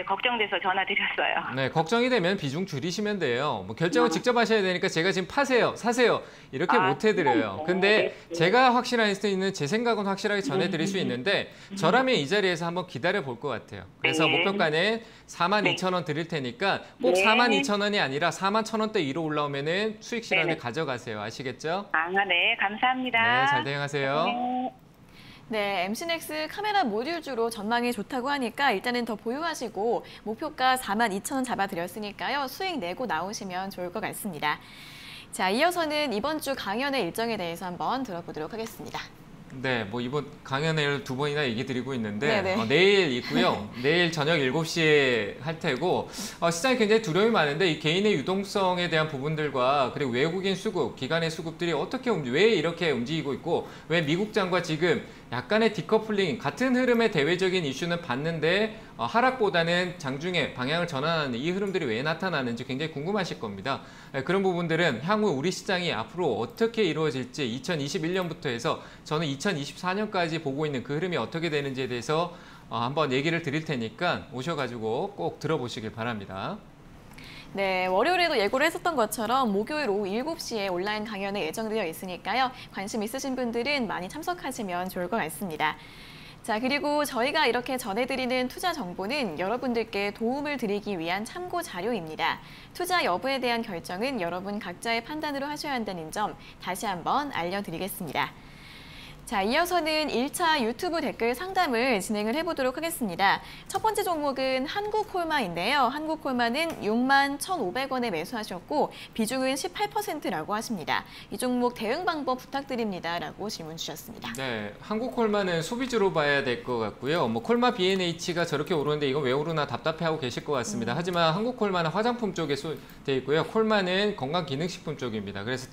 걱정돼서 전화드렸어요. 네, 걱정이 되면 비중 줄이시면 돼요. 뭐 결정을 직접 하셔야 되니까 제가 지금 파세요, 사세요 이렇게 못 해드려요. 근데 제가 확실할 수 있는 제 생각은 확실하게 전해드릴 수 있는데 저라면 이 자리에서 한번 기다려 볼 것 같아요. 그래서 목표가는 42,000원 드릴 테니까 꼭 42,000원이 아니라 41,000원대 위로 올라오면은 수익 실현을 가져가세요. 아시겠죠? 네, 감사합니다. 네, 잘 대응하세요. 네. 네, MC넥스 카메라 모듈주로 전망이 좋다고 하니까 일단은 더 보유하시고 목표가 42,000원 잡아드렸으니까요. 수익 내고 나오시면 좋을 것 같습니다. 자, 이어서는 이번 주 강연의 일정에 대해서 한번 들어보도록 하겠습니다. 네, 뭐 이번 강연을 2번이나 얘기 드리고 있는데 네네. 내일 있고요. 내일 저녁 7시에 할 테고 시장에 굉장히 두려움이 많은데 이 개인의 유동성에 대한 부분들과 그리고 외국인 수급, 기관의 수급들이 어떻게 왜 이렇게 움직이고 있고 왜 미국장과 지금 약간의 디커플링 같은 흐름의 대외적인 이슈는 봤는데 하락보다는 장중에 방향을 전환하는 이 흐름들이 왜 나타나는지 굉장히 궁금하실 겁니다. 그런 부분들은 향후 우리 시장이 앞으로 어떻게 이루어질지 2021년부터 해서 저는 2024년까지 보고 있는 그 흐름이 어떻게 되는지에 대해서 한번 얘기를 드릴 테니까 오셔가지고 꼭 들어보시길 바랍니다. 네, 월요일에도 예고를 했었던 것처럼 목요일 오후 7시에 온라인 강연이 예정되어 있으니까요. 관심 있으신 분들은 많이 참석하시면 좋을 것 같습니다. 자, 그리고 저희가 이렇게 전해드리는 투자 정보는 여러분들께 도움을 드리기 위한 참고 자료입니다. 투자 여부에 대한 결정은 여러분 각자의 판단으로 하셔야 한다는 점 다시 한번 알려드리겠습니다. 자, 이어서는 1차 유튜브 댓글 상담을 진행을 해보도록 하겠습니다. 첫 번째 종목은 한국콜마인데요. 한국콜마는 61,500원에 매수하셨고 비중은 18%라고 하십니다. 이 종목 대응 방법 부탁드립니다라고 질문 주셨습니다. 네, 한국콜마는 소비주로 봐야 될 것 같고요. 뭐 콜마 B&H가 저렇게 오르는데 이거 왜 오르나 답답해하고 계실 것 같습니다. 하지만 한국콜마는 화장품 쪽에 돼 있고요. 콜마는 건강기능식품 쪽입니다. 그래서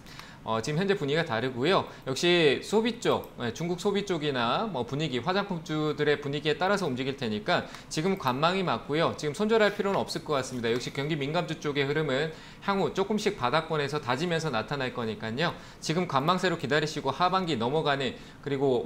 지금 현재 분위기가 다르고요. 역시 소비 쪽, 중국 소비 쪽이나 뭐 분위기, 화장품주들의 분위기에 따라서 움직일 테니까 지금 관망이 맞고요. 지금 손절할 필요는 없을 것 같습니다. 역시 경기 민감주 쪽의 흐름은 향후 조금씩 바닥권에서 다지면서 나타날 거니까요. 지금 관망세로 기다리시고 하반기 넘어가는, 그리고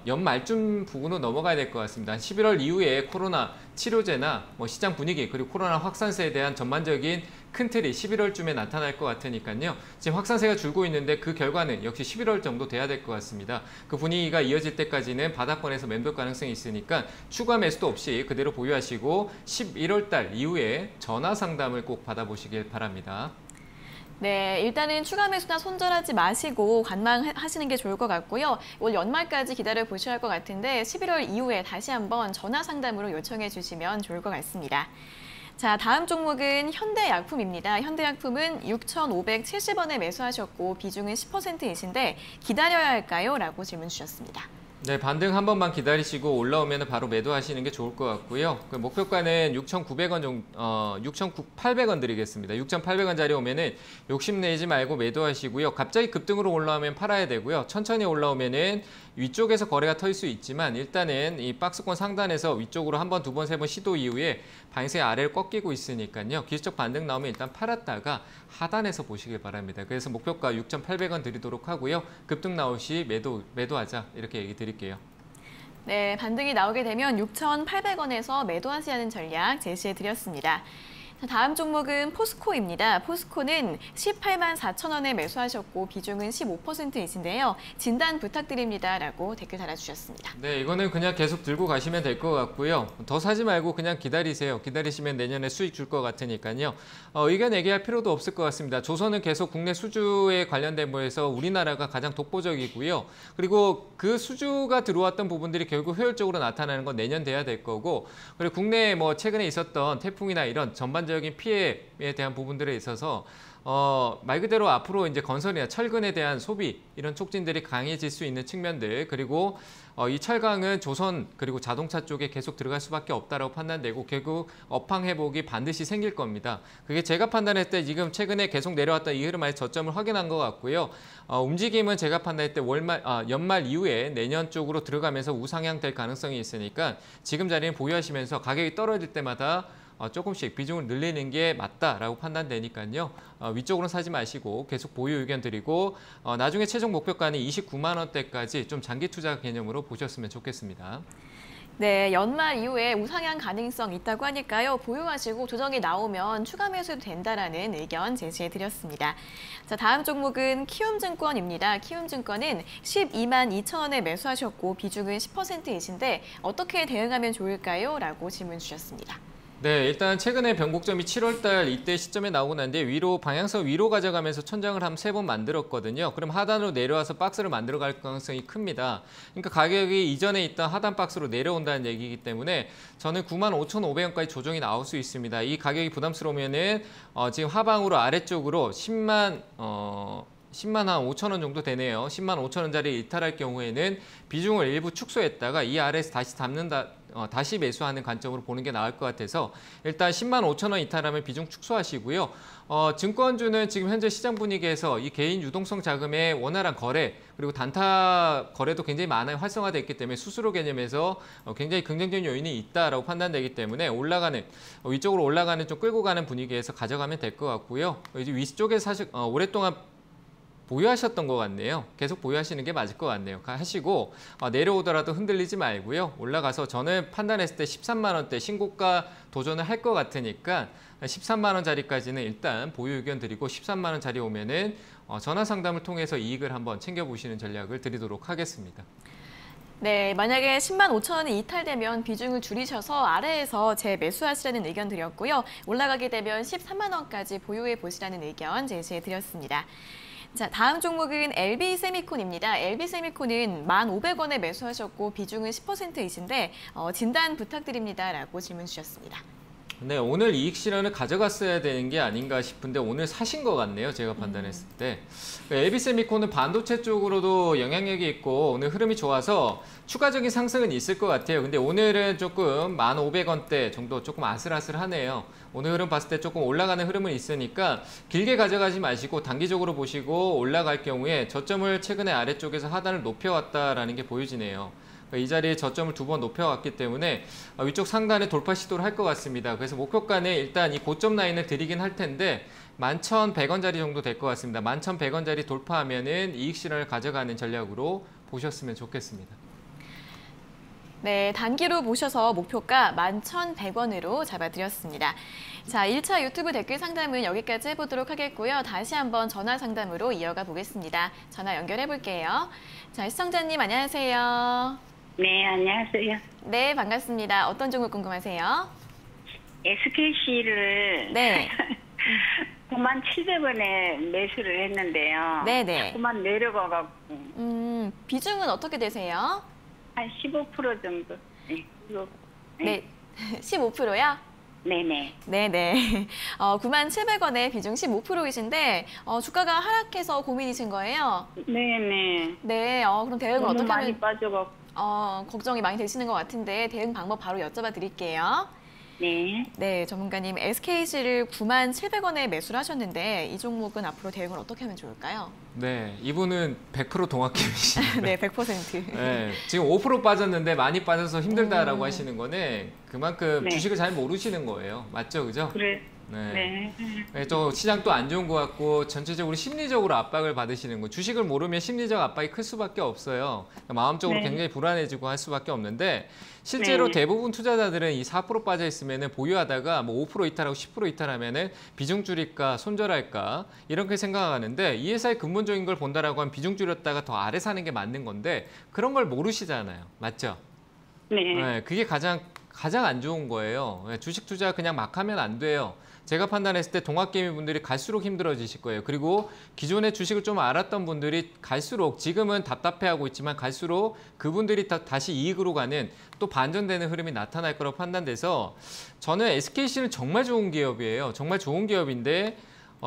연말쯤 부근으로 넘어가야 될 것 같습니다. 11월 이후에 코로나 치료제나 뭐 시장 분위기, 그리고 코로나 확산세에 대한 전반적인 큰 틀이 11월쯤에 나타날 것 같으니까요. 지금 확산세가 줄고 있는데 그 결과는 역시 11월 정도 돼야 될 것 같습니다. 그 분위기가 이어질 때까지는 바닥권에서 맴돌 가능성이 있으니까 추가 매수도 없이 그대로 보유하시고 11월 달 이후에 전화 상담을 꼭 받아보시길 바랍니다. 네, 일단은 추가 매수나 손절하지 마시고 관망하시는 게 좋을 것 같고요. 올 연말까지 기다려 보셔야 할 것 같은데 11월 이후에 다시 한번 전화 상담으로 요청해 주시면 좋을 것 같습니다. 자, 다음 종목은 현대약품입니다. 현대약품은 6,570원에 매수하셨고 비중은 10%이신데 기다려야 할까요? 라고 질문 주셨습니다. 네, 반등 한 번만 기다리시고 올라오면 바로 매도하시는 게 좋을 것 같고요. 그 목표가는 6,900원 정도, 6,800원 드리겠습니다. 6,800원짜리 오면은 욕심내지 말고 매도하시고요. 갑자기 급등으로 올라오면 팔아야 되고요. 천천히 올라오면은 위쪽에서 거래가 터질 수 있지만 일단은 이 박스권 상단에서 위쪽으로 한 번, 두 번, 세 번 시도 이후에 방세 아래를 꺾이고 있으니까요. 기술적 반등 나오면 일단 팔았다가 하단에서 보시길 바랍니다. 그래서 목표가 6,800원 드리도록 하고요. 급등 나올 시 매도하자 이렇게 얘기 드릴게요. 네, 반등이 나오게 되면 6,800원에서 매도하시라는 전략 제시해 드렸습니다. 다음 종목은 포스코입니다. 포스코는 18만 4천원에 매수하셨고 비중은 15%이신데요. 진단 부탁드립니다. 라고 댓글 달아주셨습니다. 네, 이거는 그냥 계속 들고 가시면 될 것 같고요. 더 사지 말고 그냥 기다리세요. 기다리시면 내년에 수익 줄 것 같으니까요. 의견 얘기할 필요도 없을 것 같습니다. 조선은 계속 국내 수주에 관련된 거에서 우리나라가 가장 독보적이고요. 그리고 그 수주가 들어왔던 부분들이 결국 효율적으로 나타나는 건 내년 돼야 될 거고, 그리고 국내에 뭐 최근에 있었던 태풍이나 이런 전반적인 피해에 대한 부분들에 있어서 말 그대로 앞으로 이제 건설이나 철근에 대한 소비 이런 촉진들이 강해질 수 있는 측면들, 그리고 이 철강은 조선 그리고 자동차 쪽에 계속 들어갈 수밖에 없다라고 판단되고 결국 업황 회복이 반드시 생길 겁니다. 그게 제가 판단할 때 지금 최근에 계속 내려왔던 이 흐름의 저점을 확인한 것 같고요. 움직임은 제가 판단할 때 연말 이후에 내년 쪽으로 들어가면서 우상향 될 가능성이 있으니까 지금 자리는 보유하시면서 가격이 떨어질 때마다 조금씩 비중을 늘리는 게 맞다라고 판단되니까요. 위쪽으로는 사지 마시고 계속 보유 의견 드리고 나중에 최종 목표가는 29만 원대까지 좀 장기 투자 개념으로 보셨으면 좋겠습니다. 네, 연말 이후에 우상향 가능성 있다고 하니까요. 보유하시고 조정이 나오면 추가 매수도 된다라는 의견 제시해 드렸습니다. 자, 다음 종목은 키움증권입니다. 키움증권은 12만 2천원에 매수하셨고 비중은 10%이신데 어떻게 대응하면 좋을까요? 라고 질문 주셨습니다. 네, 일단 최근에 변곡점이 7월달 이때 시점에 나오고 난 뒤에 방향성 위로 가져가면서 천장을 한 3번 만들었거든요. 그럼 하단으로 내려와서 박스를 만들어 갈 가능성이 큽니다. 그러니까 가격이 이전에 있던 하단 박스로 내려온다는 얘기이기 때문에 저는 95,500원까지 조정이 나올 수 있습니다. 이 가격이 부담스러우면은 지금 하방으로 아래쪽으로 10만 한 5천원 정도 되네요. 10만 5천원짜리 이탈할 경우에는 비중을 일부 축소했다가 이 아래에서 다시 매수하는 관점으로 보는 게 나을 것 같아서 일단 10만 5천원 이탈하면 비중 축소하시고요. 증권주는 지금 현재 시장 분위기에서 이 개인 유동성 자금의 원활한 거래 그리고 단타 거래도 굉장히 많이 활성화되어 있기 때문에 수수료 개념에서 굉장히 긍정적인 요인이 있다라고 판단되기 때문에 위쪽으로 올라가는 좀 끌고 가는 분위기에서 가져가면 될 것 같고요. 이제 위쪽에 사실 오랫동안 보유하셨던 것 같네요. 계속 보유하시는 게 맞을 것 같네요. 하시고 내려오더라도 흔들리지 말고요. 올라가서 저는 판단했을 때 13만 원대 신고가 도전을 할 것 같으니까 13만 원짜리까지는 일단 보유 의견 드리고 13만 원짜리 오면은 전화 상담을 통해서 이익을 한번 챙겨보시는 전략을 드리도록 하겠습니다. 네, 만약에 10만 5천원이 이탈되면 비중을 줄이셔서 아래에서 재매수하시라는 의견 드렸고요. 올라가게 되면 13만 원까지 보유해 보시라는 의견 제시해 드렸습니다. 자, 다음 종목은 LB세미콘입니다. LB세미콘은 1,500원에 매수하셨고 비중은 10%이신데 진단 부탁드립니다. 라고 질문 주셨습니다. 네, 오늘 이익 실현을 가져갔어야 되는 게 아닌가 싶은데 오늘 사신 것 같네요. 제가 판단했을 때. 에비세미콘은 반도체 쪽으로도 영향력이 있고 오늘 흐름이 좋아서 추가적인 상승은 있을 것 같아요. 근데 오늘은 조금 1,500원대 정도 조금 아슬아슬하네요. 오늘 흐름 봤을 때 조금 올라가는 흐름은 있으니까 길게 가져가지 마시고 단기적으로 보시고 올라갈 경우에 저점을 최근에 아래쪽에서 하단을 높여왔다라는 게 보여지네요. 이 자리에 저점을 2번 높여왔기 때문에 위쪽 상단에 돌파 시도를 할 것 같습니다. 그래서 목표가는 일단 이 고점 라인을 드리긴 할 텐데 11,100원짜리 정도 될 것 같습니다. 11,100원짜리 돌파하면은 이익 실현을 가져가는 전략으로 보셨으면 좋겠습니다. 네, 단기로 보셔서 목표가 11,100원으로 잡아드렸습니다. 자, 1차 유튜브 댓글 상담은 여기까지 해보도록 하겠고요. 다시 한번 전화 상담으로 이어가 보겠습니다. 전화 연결해 볼게요. 자, 시청자님 안녕하세요. 네, 안녕하세요. 네, 반갑습니다. 어떤 종목 궁금하세요? SKC를 네. 97,000원에 매수를 했는데요. 네네. 자꾸만 내려가갖고 비중은 어떻게 되세요? 한 15% 정도. 네. 네. 15%요? 네네. 네네. 97,000원에 비중 15%이신데 주가가 하락해서 고민이신 거예요? 네네. 네. 그럼 대응을 너무 어떻게 많이 하면 빠져갖고. 걱정이 많이 되시는 것 같은데 대응 방법 바로 여쭤봐 드릴게요. 네. 네, 전문가님 SKC를 97,000원에 매수를 하셨는데 이 종목은 앞으로 대응을 어떻게 하면 좋을까요? 네, 이분은 100% 동학개미십니다. 네, 100%. 네, 지금 5% 빠졌는데 많이 빠져서 힘들다라고 하시는 거는 그만큼 네. 주식을 잘 모르시는 거예요. 맞죠, 그죠? 그래. 네. 네. 또 시장도 안 좋은 것 같고 전체적으로 심리적으로 압박을 받으시는 거. 주식을 모르면 심리적 압박이 클 수밖에 없어요. 마음적으로 네. 굉장히 불안해지고 할 수밖에 없는데 실제로 네. 대부분 대부분 투자자들은 이 4% 빠져 있으면은 보유하다가 뭐 5% 이탈하고 10% 이탈하면은 비중 줄일까 손절할까 이렇게 생각하는데 이 회사의 근본적인 걸 본다라고 하면 비중 줄였다가 더 아래 사는 게 맞는 건데 그런 걸 모르시잖아요. 맞죠? 네. 네, 그게 가장 안 좋은 거예요. 주식 투자 그냥 막 하면 안 돼요. 제가 판단했을 때 동학개미 분들이 갈수록 힘들어지실 거예요. 그리고 기존에 주식을 좀 알았던 분들이 갈수록 지금은 답답해하고 있지만 갈수록 그분들이 다시 이익으로 가는 또 반전되는 흐름이 나타날 거라고 판단돼서 저는 SKC는 정말 좋은 기업이에요. 정말 좋은 기업인데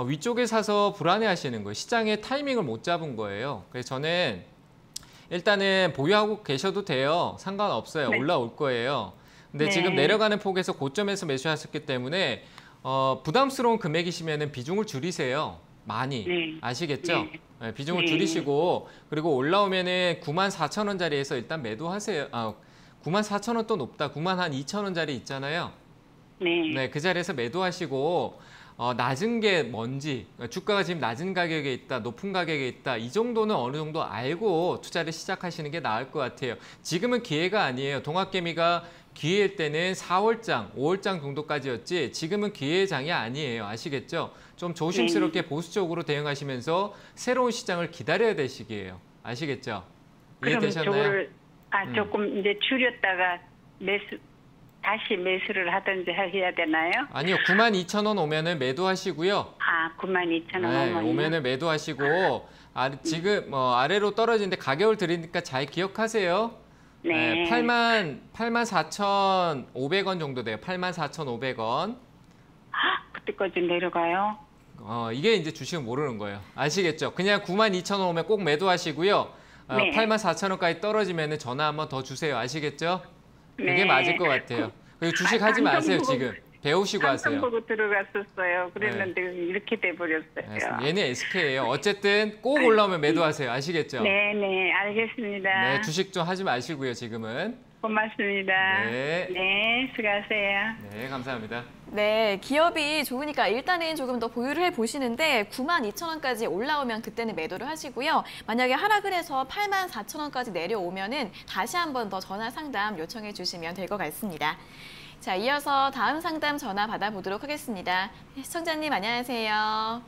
위쪽에 사서 불안해하시는 거예요. 시장의 타이밍을 못 잡은 거예요. 그래서 저는 일단은 보유하고 계셔도 돼요. 상관없어요. 네. 올라올 거예요. 근데 네. 지금 내려가는 폭에서 고점에서 매수하셨기 때문에 부담스러운 금액이시면 비중을 줄이세요. 많이. 네. 아시겠죠? 네. 네, 비중을 네. 줄이시고 그리고 올라오면은 94,000원짜리에서 일단 매도하세요. 94,000원 또 높다. 92,000원짜리 있잖아요. 네. 네, 그 자리에서 매도하시고 낮은 게 뭔지, 주가가 지금 낮은 가격에 있다, 높은 가격에 있다, 이 정도는 어느 정도 알고 투자를 시작하시는 게 나을 것 같아요. 지금은 기회가 아니에요. 동학개미가 기회일 때는 4월장, 5월장 정도까지였지 지금은 기회의 장이 아니에요. 아시겠죠? 좀 조심스럽게 보수적으로 대응하시면서 새로운 시장을 기다려야 될 시기예요. 아시겠죠? 그럼 이해되셨나요? 저거를 조금 이제 줄였다가 다시 매수를 하든지 해야 되나요? 아니요. 92,000원 오면은 매도하시고요. 92,000원 네, 오면요? 오면은 매도하시고 지금 아래로 떨어지는데 가격을 드리니까 잘 기억하세요. 네. 84,500원 정도 돼요. 84,500원. 그때까지 내려가요? 이게 이제 주식은 모르는 거예요. 아시겠죠? 그냥 92,000원 오면 꼭 매도하시고요. 네. 84,000원까지 떨어지면 전화 한번 더 주세요. 아시겠죠? 그게 네. 맞을 것 같아요. 그리고 주식 하지 마세요, 지금. 배우시고 하세요. 삼성 보고 들어갔었어요. 그랬는데 이렇게 네, 돼버렸어요. 얘는 SK예요. 어쨌든 꼭 올라오면 매도하세요. 아시겠죠? 네네, 알겠습니다. 네, 주식 좀 하지 마시고요, 지금은. 고맙습니다. 네. 네, 수고하세요. 네, 감사합니다. 네, 기업이 좋으니까 일단은 조금 더 보유를 해보시는데 92,000원까지 올라오면 그때는 매도를 하시고요. 만약에 하락을 해서 84,000원까지 내려오면은 다시 한 번 더 전화 상담 요청해 주시면 될 것 같습니다. 자, 이어서 다음 상담 전화 받아보도록 하겠습니다. 시청자님 안녕하세요.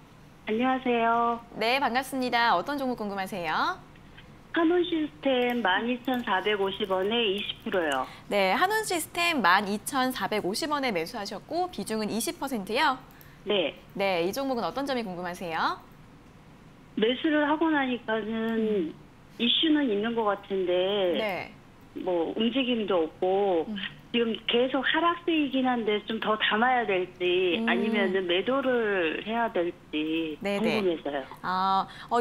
안녕하세요. 네, 반갑습니다. 어떤 종목 궁금하세요? 한원 시스템 12,450원에 20%요. 네, 한원 시스템 12,450원에 매수하셨고 비중은 20%요? 네. 네, 이 종목은 어떤 점이 궁금하세요? 매수를 하고 나니까는 이슈는 있는 것 같은데 네. 뭐 움직임도 없고 지금 계속 하락세이긴 한데 좀 더 담아야 될지 아니면 매도를 해야 될지 네네. 궁금해서요.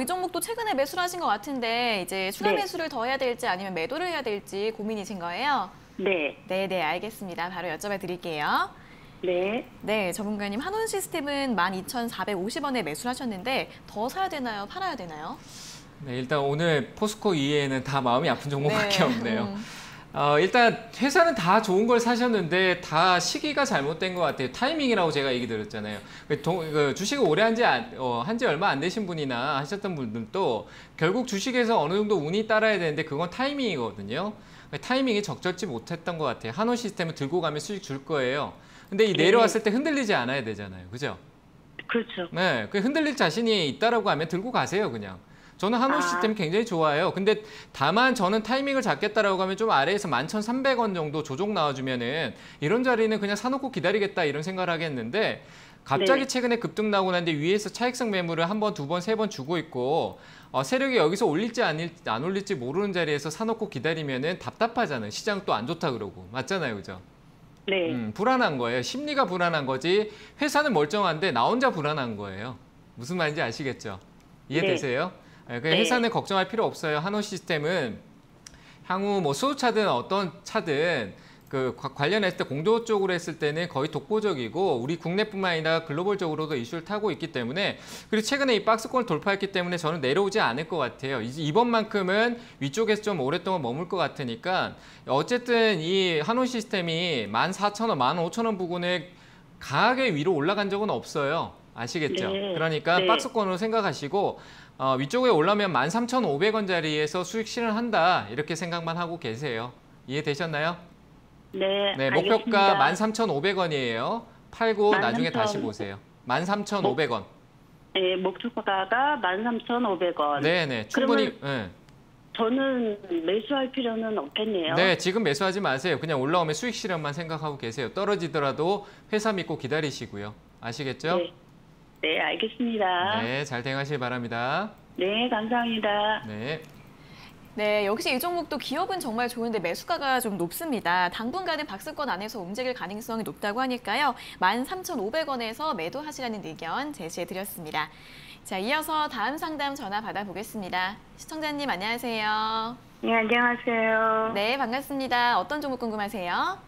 이 종목도 최근에 매수를 하신 것 같은데 이제 추가 네. 매수를 더 해야 될지 아니면 매도를 해야 될지 고민이신 거예요? 네. 네네, 알겠습니다. 바로 여쭤봐 드릴게요. 네. 네, 전문가님, 한온 시스템은 12,450원에 매수를 하셨는데 더 사야 되나요? 팔아야 되나요? 네, 일단 오늘 포스코 이외에는 다 마음이 아픈 종목밖에 네. 없네요. 일단 회사는 다 좋은 걸 사셨는데 다 시기가 잘못된 것 같아요. 타이밍이라고 제가 얘기 드렸잖아요. 주식을 오래 한지 얼마 안 되신 분이나 하셨던 분들도 결국 주식에서 어느 정도 운이 따라야 되는데 그건 타이밍이거든요. 타이밍이 적절치 못했던 것 같아요. 한온 시스템을 들고 가면 수익 줄 거예요. 근데 이 내려왔을 때 흔들리지 않아야 되잖아요. 그죠? 그렇죠. 네, 그 흔들릴 자신이 있다라고 하면 들고 가세요, 그냥. 저는 한온 시스템 굉장히 좋아요. 근데 다만 저는 타이밍을 잡겠다라고 하면 좀 아래에서 11,300원 정도 조정 나와주면은 이런 자리는 그냥 사놓고 기다리겠다 이런 생각을 하겠는데 갑자기 네. 최근에 급등 나오고 난데 위에서 차익성 매물을 한 번, 두 번, 세 번 주고 있고 세력이 여기서 올릴지 안 올릴지 모르는 자리에서 사놓고 기다리면은 답답하잖아요. 시장 또 안 좋다 그러고. 맞잖아요, 그죠? 네. 불안한 거예요. 심리가 불안한 거지 회사는 멀쩡한데 나 혼자 불안한 거예요. 무슨 말인지 아시겠죠? 이해되세요? 네. 네. 회사는 걱정할 필요 없어요. 한온 시스템은 향후 뭐 수소차든 어떤 차든 그 관련했을 때 공조 쪽으로 했을 때는 거의 독보적이고 우리 국내뿐만 아니라 글로벌적으로도 이슈를 타고 있기 때문에 그리고 최근에 이 박스권을 돌파했기 때문에 저는 내려오지 않을 것 같아요. 이번만큼은 위쪽에서 좀 오랫동안 머물 것 같으니까 어쨌든 이 한온 시스템이 14,000원, 15,000원 부근에 강하게 위로 올라간 적은 없어요. 아시겠죠? 네. 그러니까 네. 박스권으로 생각하시고 위쪽에 올라오면 13,500원 자리에서 수익 실현한다 이렇게 생각만 하고 계세요. 이해되셨나요? 네. 네, 알겠습니다. 목표가 13,500원이에요. 팔고 13,000. 나중에 다시 보세요. 13,500원. 네, 목표가가 13,500원. 네네, 충분히. 네. 저는 매수할 필요는 없겠네요. 네, 지금 매수하지 마세요. 그냥 올라오면 수익 실현만 생각하고 계세요. 떨어지더라도 회사 믿고 기다리시고요. 아시겠죠? 네. 네, 알겠습니다. 네, 잘 대응하시기 바랍니다. 네, 감사합니다. 네. 네, 역시 이 종목도 기업은 정말 좋은데 매수가가 좀 높습니다. 당분간은 박스권 안에서 움직일 가능성이 높다고 하니까요. 13,500원에서 매도하시라는 의견 제시해드렸습니다. 자, 이어서 다음 상담 전화 받아보겠습니다. 시청자님 안녕하세요. 네, 안녕하세요. 네, 반갑습니다. 어떤 종목 궁금하세요?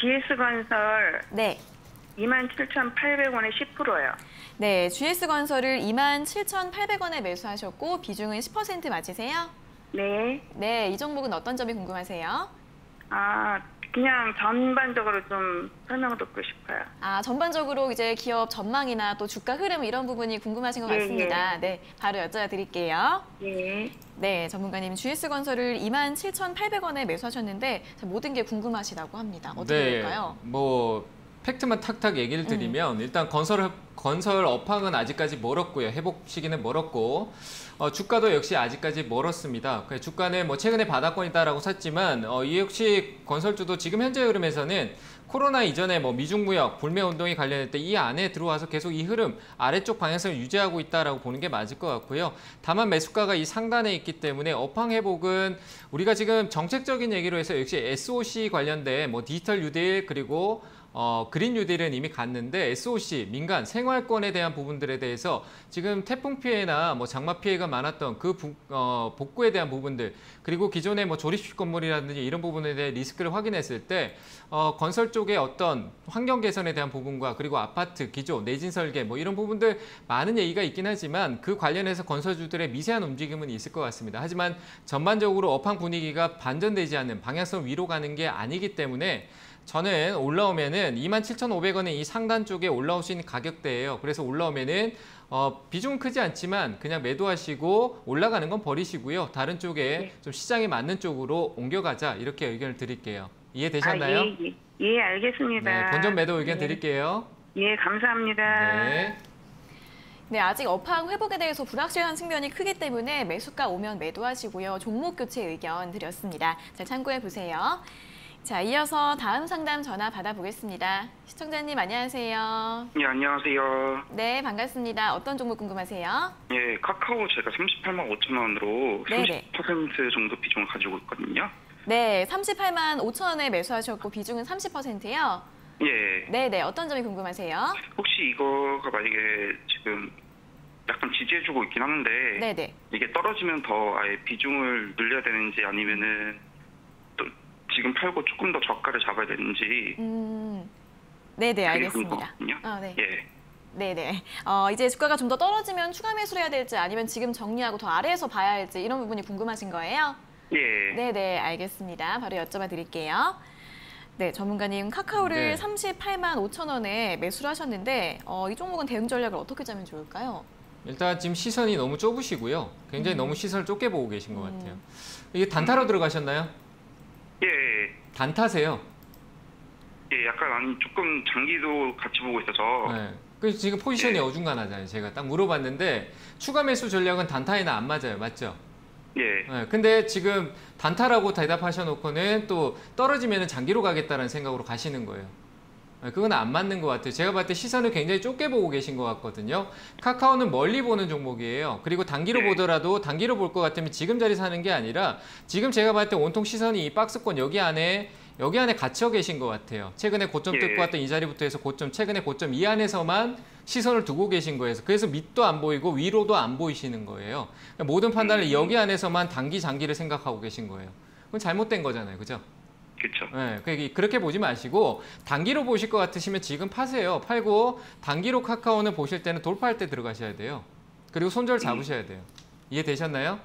GS건설 네. 27,800원에 10%요. 네, GS건설을 27,800원에 매수하셨고 비중은 10% 맞으세요? 네. 네, 이 종목은 어떤 점이 궁금하세요? 그냥 전반적으로 좀 설명 듣고 싶어요. 전반적으로 이제 기업 전망이나 또 주가 흐름 이런 부분이 궁금하신 것 예, 같습니다. 네, 바로 여쭤드릴게요. 네. 네, 전문가님 GS건설을 27,800원에 매수하셨는데 모든 게 궁금하시다고 합니다. 어떻게 될까요? 뭐 팩트만 탁탁 얘기를 드리면 일단 건설 업황은 아직까지 멀었고요. 회복 시기는 멀었고 주가도 역시 아직까지 멀었습니다. 주가는 뭐 최근에 바닥권이다라고 샀지만 이 역시 건설주도 지금 현재 흐름에서는 코로나 이전에 뭐 미중무역, 불매 운동이 관련할 때 이 안에 들어와서 계속 이 흐름 아래쪽 방향성을 유지하고 있다라고 보는 게 맞을 것 같고요. 다만 매수가가 이 상단에 있기 때문에 업황 회복은 우리가 지금 정책적인 얘기로 해서 역시 SOC 관련된 뭐 디지털 뉴딜 그리고 그린 뉴딜은 이미 갔는데 SOC, 민간, 생활권에 대한 부분들에 대해서 지금 태풍 피해나 뭐 장마 피해가 많았던 그 복구에 대한 부분들 그리고 기존의 뭐 조립식 건물이라든지 이런 부분에 대해 리스크를 확인했을 때 건설 쪽의 어떤 환경 개선에 대한 부분과 그리고 아파트, 기조, 내진 설계 뭐 이런 부분들 많은 얘기가 있긴 하지만 그 관련해서 건설주들의 미세한 움직임은 있을 것 같습니다. 하지만 전반적으로 업황 분위기가 반전되지 않는 방향성 위로 가는 게 아니기 때문에 저는 올라오면은 27,500원의 이 상단 쪽에 올라올 수 있는 가격대예요. 그래서 올라오면은 비중은 크지 않지만 그냥 매도하시고 올라가는 건 버리시고요. 다른 쪽에 좀 시장에 맞는 쪽으로 옮겨가자 이렇게 의견을 드릴게요. 이해되셨나요? 예, 알겠습니다. 네, 본전 매도 의견 드릴게요. 예, 감사합니다. 네. 네, 아직 업황 회복에 대해서 불확실한 측면이 크기 때문에 매수가 오면 매도하시고요. 종목 교체 의견 드렸습니다. 잘 참고해 보세요. 자, 이어서 다음 상담 전화 받아보겠습니다. 시청자님 안녕하세요. 예, 안녕하세요. 네, 반갑습니다. 어떤 종목 궁금하세요? 예, 카카오 제가 38만 5천 원으로 네네. 30% 정도 비중을 가지고 있거든요. 네, 38만 5천 원에 매수하셨고 비중은 30%요. 예. 네네, 어떤 점이 궁금하세요? 혹시 이거가 만약에 지금 약간 지지해주고 있긴 하는데 네네. 이게 떨어지면 더 아예 비중을 늘려야 되는지 아니면은 또 지금 팔고 조금 더 저가를 잡아야 되는지 네네, 그게 알겠습니다. 궁금하거든요. 네. 예. 네네. 이제 주가가 좀 더 떨어지면 추가 매수를 해야 될지 아니면 지금 정리하고 더 아래에서 봐야 할지 이런 부분이 궁금하신 거예요? 예. 네네, 알겠습니다. 바로 여쭤봐 드릴게요. 네, 전문가님 카카오를 네. 38만 5천 원에 매수를 하셨는데 이 종목은 대응 전략을 어떻게 짜면 좋을까요? 일단 지금 시선이 너무 좁으시고요. 굉장히 너무 시선을 좁게 보고 계신 것 같아요. 이게 단타로 들어가셨나요? 예. 단타세요. 예. 약간 아니 조금 장기도 같이 보고 있어서. 네. 그래서 지금 포지션이 어중간하잖아요. 제가 딱 물어봤는데 추가 매수 전략은 단타에는 안 맞아요. 맞죠? 예. 네, 근데 지금 단타라고 대답하셔놓고는 또 떨어지면 장기로 가겠다는 생각으로 가시는 거예요. 네, 그건 안 맞는 것 같아요. 제가 봤을 때 시선을 굉장히 좁게 보고 계신 것 같거든요. 카카오는 멀리 보는 종목이에요. 그리고 단기로 보더라도 단기로 볼 것 같으면 지금 자리 사는 게 아니라 지금 제가 봤을 때 온통 시선이 이 박스권 여기 안에 갇혀 계신 것 같아요. 최근에 고점 뜯고 왔던 이 자리부터 해서 최근에 고점 이 안에서만 시선을 두고 계신 거예요. 그래서 밑도 안 보이고 위로도 안 보이시는 거예요. 모든 판단을 여기 안에서만 단기, 장기를 생각하고 계신 거예요. 그건 잘못된 거잖아요. 그죠? 그렇죠. 네, 그렇게 보지 마시고 단기로 보실 것 같으시면 지금 파세요. 팔고 단기로 카카오는 보실 때는 돌파할 때 들어가셔야 돼요. 그리고 손절 잡으셔야 돼요. 이해되셨나요?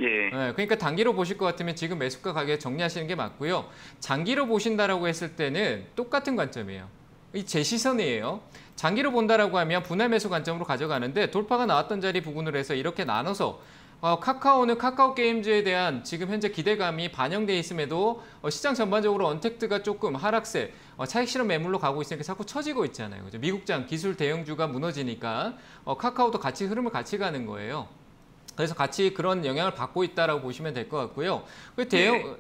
예. 네, 그러니까 단기로 보실 것 같으면 지금 매수가 가격 정리하시는 게 맞고요. 장기로 보신다라고 했을 때는 똑같은 관점이에요. 이 제 시선이에요. 장기로 본다라고 하면 분할 매수 관점으로 가져가는데 돌파가 나왔던 자리 부분으로 해서 이렇게 나눠서 카카오는 카카오 게임즈에 대한 지금 현재 기대감이 반영돼 있음에도 시장 전반적으로 언택트가 조금 하락세, 차익 실현 매물로 가고 있으니까 자꾸 처지고 있잖아요. 그죠? 미국장 기술 대형주가 무너지니까 카카오도 같이 흐름을 같이 가는 거예요. 그래서 같이 그런 영향을 받고 있다라고 보시면 될 것 같고요.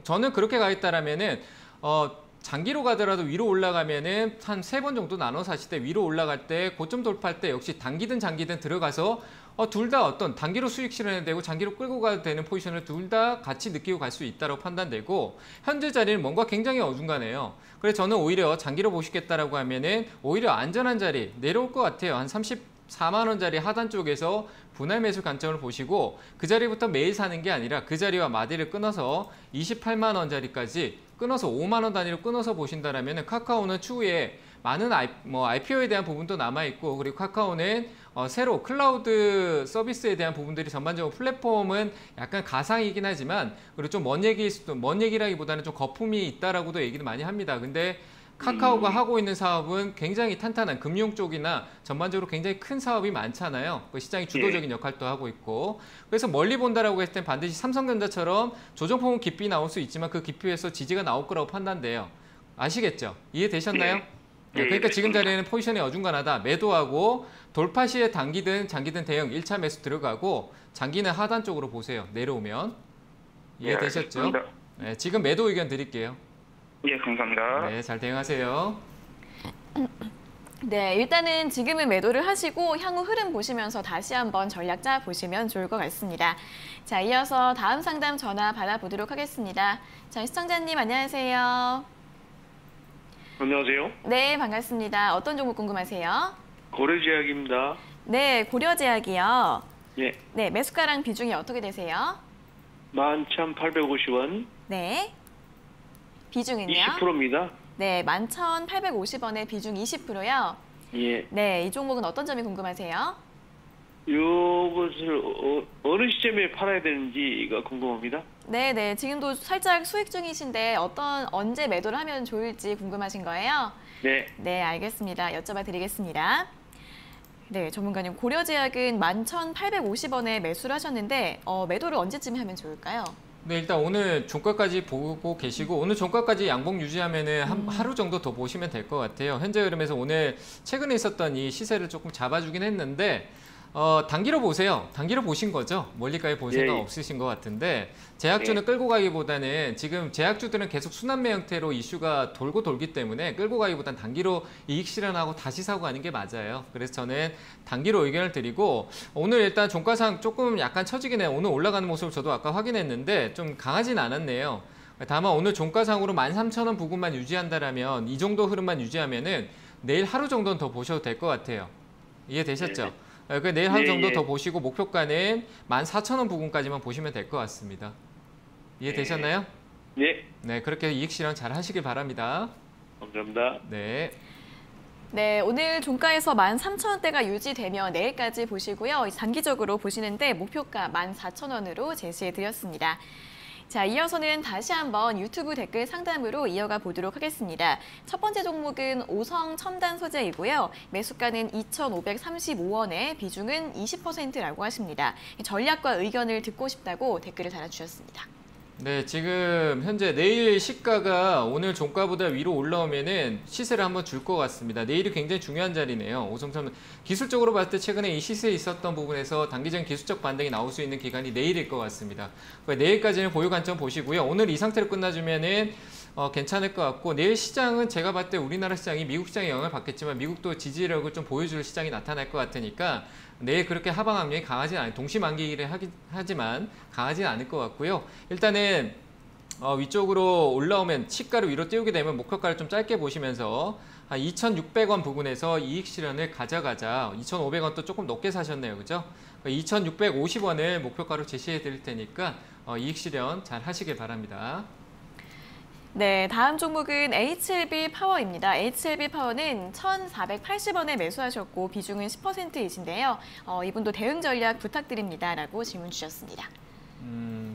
저는 그렇게 가겠다라면은 장기로 가더라도 위로 올라가면은 한 3번 정도 나눠 사실 때 위로 올라갈 때 고점 돌파할 때 역시 단기든 장기든 들어가서 둘 다 어떤 단기로 수익 실현해야 되고 장기로 끌고 가야 되는 포지션을 둘 다 같이 느끼고 갈 수 있다고 판단되고 현재 자리는 뭔가 굉장히 어중간해요. 그래서 저는 오히려 장기로 보시겠다라고 하면은 오히려 안전한 자리 내려올 것 같아요. 한 34만 원짜리 하단 쪽에서 분할 매수 관점을 보시고 그 자리부터 매일 사는 게 아니라 그 자리와 마디를 끊어서 28만 원짜리까지 끊어서 5만 원 단위로 끊어서 보신다라면 카카오는 추후에 많은 IPO에 대한 부분도 남아있고 그리고 카카오는 새로 클라우드 서비스에 대한 부분들이 전반적으로 플랫폼은 약간 가상이긴 하지만 그리고 좀 먼 얘기라기보다는 좀 거품이 있다라고도 얘기를 많이 합니다. 근데 카카오가 하고 있는 사업은 굉장히 탄탄한 금융 쪽이나 전반적으로 굉장히 큰 사업이 많잖아요. 그 시장이 주도적인 역할도 하고 있고. 그래서 멀리 본다라고 했을 땐 반드시 삼성전자처럼 조정폭은 깊이 나올 수 있지만 그 깊이에서 지지가 나올 거라고 판단돼요. 아시겠죠? 이해되셨나요? 네, 그러니까 지금 자리에는 포지션이 어중간하다. 매도하고 돌파 시에 단기든 장기든 대응 1차 매수 들어가고 장기는 하단 쪽으로 보세요. 내려오면. 이해되셨죠? 네, 지금 매도 의견 드릴게요. 예, 감사합니다. 네, 잘 대응하세요. 네, 일단은 지금은 매도를 하시고 향후 흐름 보시면서 다시 한번 전략 짜 보시면 좋을 것 같습니다. 자, 이어서 다음 상담 전화 받아보도록 하겠습니다. 자, 시청자님 안녕하세요. 안녕하세요. 네, 반갑습니다. 어떤 종목 궁금하세요? 고려제약입니다. 네, 고려제약이요. 예. 네, 매수가랑 비중이 어떻게 되세요? 11,850원. 네. 비중은요? 20%입니다. 네, 11,850원에 비중 20%요. 예. 네, 이 종목은 어떤 점이 궁금하세요? 이것을 어느 시점에 팔아야 되는지가 궁금합니다. 네, 지금도 살짝 수익 중이신데 언제 매도를 하면 좋을지 궁금하신 거예요? 네. 네, 알겠습니다. 여쭤봐 드리겠습니다. 네, 전문가님, 고려제약은 11,850원에 매수를 하셨는데 매도를 언제쯤 하면 좋을까요? 네, 일단 오늘 종가까지 보고 계시고 오늘 종가까지 양봉 유지하면은 하루 정도 더 보시면 될 것 같아요. 현재 흐름에서 오늘 최근에 있었던 이 시세를 조금 잡아주긴 했는데 단기로 보세요. 단기로 보신 거죠? 멀리까지 볼 생각 없으신 것 같은데 제약주는 끌고 가기보다는 지금 제약주들은 계속 순환매 형태로 이슈가 돌기 때문에 끌고 가기보다는 단기로 이익 실현하고 다시 사고 가는 게 맞아요. 그래서 저는 단기로 의견을 드리고 오늘 일단 종가상 조금 약간 처지긴 해요. 오늘 올라가는 모습을 저도 아까 확인했는데 좀 강하진 않았네요. 다만 오늘 종가상으로 13,000원 부근만 유지한다라면 이 정도 흐름만 유지하면은 내일 하루 정도는 더 보셔도 될 것 같아요. 이해되셨죠? 내일 하루 정도 더 보시고 목표가는 14,000원 부근까지만 보시면 될 것 같습니다. 이해되셨나요? 네. 네, 그렇게 이익 실현 잘 하시길 바랍니다. 감사합니다. 네. 네, 오늘 종가에서 13,000원대가 유지되며 내일까지 보시고요. 단기적으로 보시는데 목표가 14,000원으로 제시해드렸습니다. 자, 이어서는 다시 한번 유튜브 댓글 상담으로 이어가 보도록 하겠습니다. 첫 번째 종목은 오성 첨단 소재이고요. 매수가는 2,535원에 비중은 20%라고 하십니다. 전략과 의견을 듣고 싶다고 댓글을 달아주셨습니다. 네, 지금 현재 내일 시가가 오늘 종가보다 위로 올라오면은 시세를 한번 줄 것 같습니다. 내일이 굉장히 중요한 자리네요. 오성첨단 기술적으로 봤을 때 최근에 이 시세에 있었던 부분에서 단기적인 기술적 반등이 나올 수 있는 기간이 내일일 것 같습니다. 내일까지는 보유 관점 보시고요. 오늘 이 상태로 끝나주면은 괜찮을 것 같고, 내일 시장은 제가 봤을 때 우리나라 시장이 미국 시장에 영향을 받겠지만 미국도 지지력을 좀 보여줄 시장이 나타날 것 같으니까 내일 그렇게 하방 압력이 강하지는 않아요. 동시만기를 하지만 강하지는 않을 것 같고요. 일단은 위쪽으로 올라오면 시가를 위로 띄우게 되면 목표가를 좀 짧게 보시면서 한 2,600원 부근에서 이익 실현을 가져가자. 2,500원 또 조금 높게 사셨네요. 그죠? 2,650원을 목표가로 제시해 드릴 테니까 이익 실현 잘 하시길 바랍니다. 네, 다음 종목은 HLB 파워입니다. HLB 파워는 1,480원에 매수하셨고 비중은 10%이신데요. 이분도 대응 전략 부탁드립니다. 라고 질문 주셨습니다.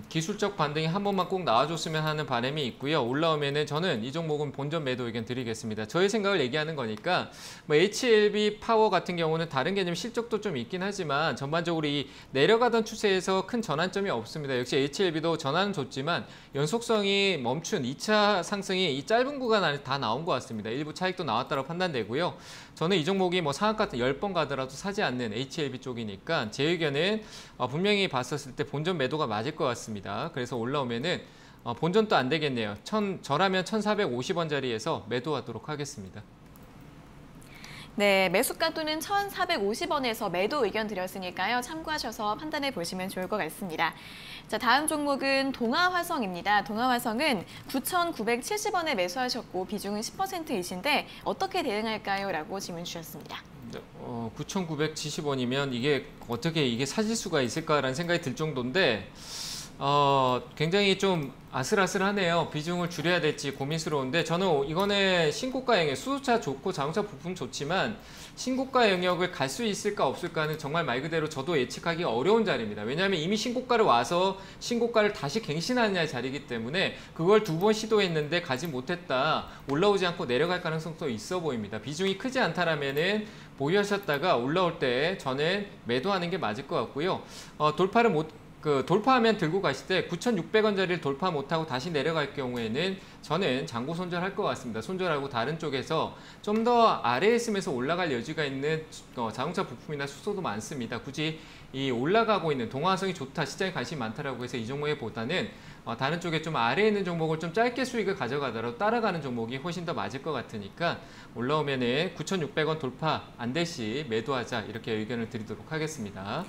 기술적 반등이 한 번만 꼭 나와줬으면 하는 바람이 있고요. 올라오면은 저는 이 종목은 본전 매도 의견 드리겠습니다. 저의 생각을 얘기하는 거니까 HLB 파워 같은 경우는 다른 개념 실적도 좀 있긴 하지만 전반적으로 이 내려가던 추세에서 큰 전환점이 없습니다. 역시 HLB도 전환은 줬지만 연속성이 멈춘 2차 상승이 이 짧은 구간 안에 다 나온 것 같습니다. 일부 차익도 나왔다고 판단되고요. 저는 이 종목이 상한가 10번 가더라도 사지 않는 HLB 쪽이니까 제 의견은 분명히 봤었을 때 본전 매도가 맞을 것 같습니다. 그래서 올라오면은 본전도 안 되겠네요. 저라면 1,450원짜리에서 매도하도록 하겠습니다. 네, 매수가 또는 1,450원에서 매도 의견 드렸으니까요. 참고하셔서 판단해 보시면 좋을 것 같습니다. 자, 다음 종목은 동아화성입니다. 동아화성은 9,970원에 매수하셨고 비중은 10%이신데 어떻게 대응할까요? 라고 질문 주셨습니다. 9,970원이면 이게 어떻게 이게 사질 수가 있을까라는 생각이 들 정도인데 굉장히 좀 아슬아슬하네요. 비중을 줄여야 될지 고민스러운데 저는 이거는 신고가 영역, 수소차 좋고 자동차 부품 좋지만 신고가 영역을 갈 수 있을까 없을까는 정말 말 그대로 저도 예측하기 어려운 자리입니다. 왜냐하면 이미 신고가를 와서 신고가를 다시 갱신하느냐의 자리이기 때문에 그걸 2번 시도했는데 가지 못했다. 올라오지 않고 내려갈 가능성도 있어 보입니다. 비중이 크지 않다라면은 보유하셨다가 올라올 때 저는 매도하는 게 맞을 것 같고요. 돌파하면 들고 가실 때 9,600원짜리를 돌파 못하고 다시 내려갈 경우에는 저는 장고 손절할 것 같습니다. 손절하고 다른 쪽에서 좀 더 아래에 있으면서 올라갈 여지가 있는 자동차 부품이나 수소도 많습니다. 굳이 이 올라가고 있는 동아화성이 좋다, 시장에 관심이 많다라고 해서 이 종목에 보다는 다른 쪽에 좀 아래에 있는 종목을 좀 짧게 수익을 가져가더라도 따라가는 종목이 훨씬 더 맞을 것 같으니까 올라오면은 9,600원 돌파 안 될 시 매도하자 이렇게 의견을 드리도록 하겠습니다.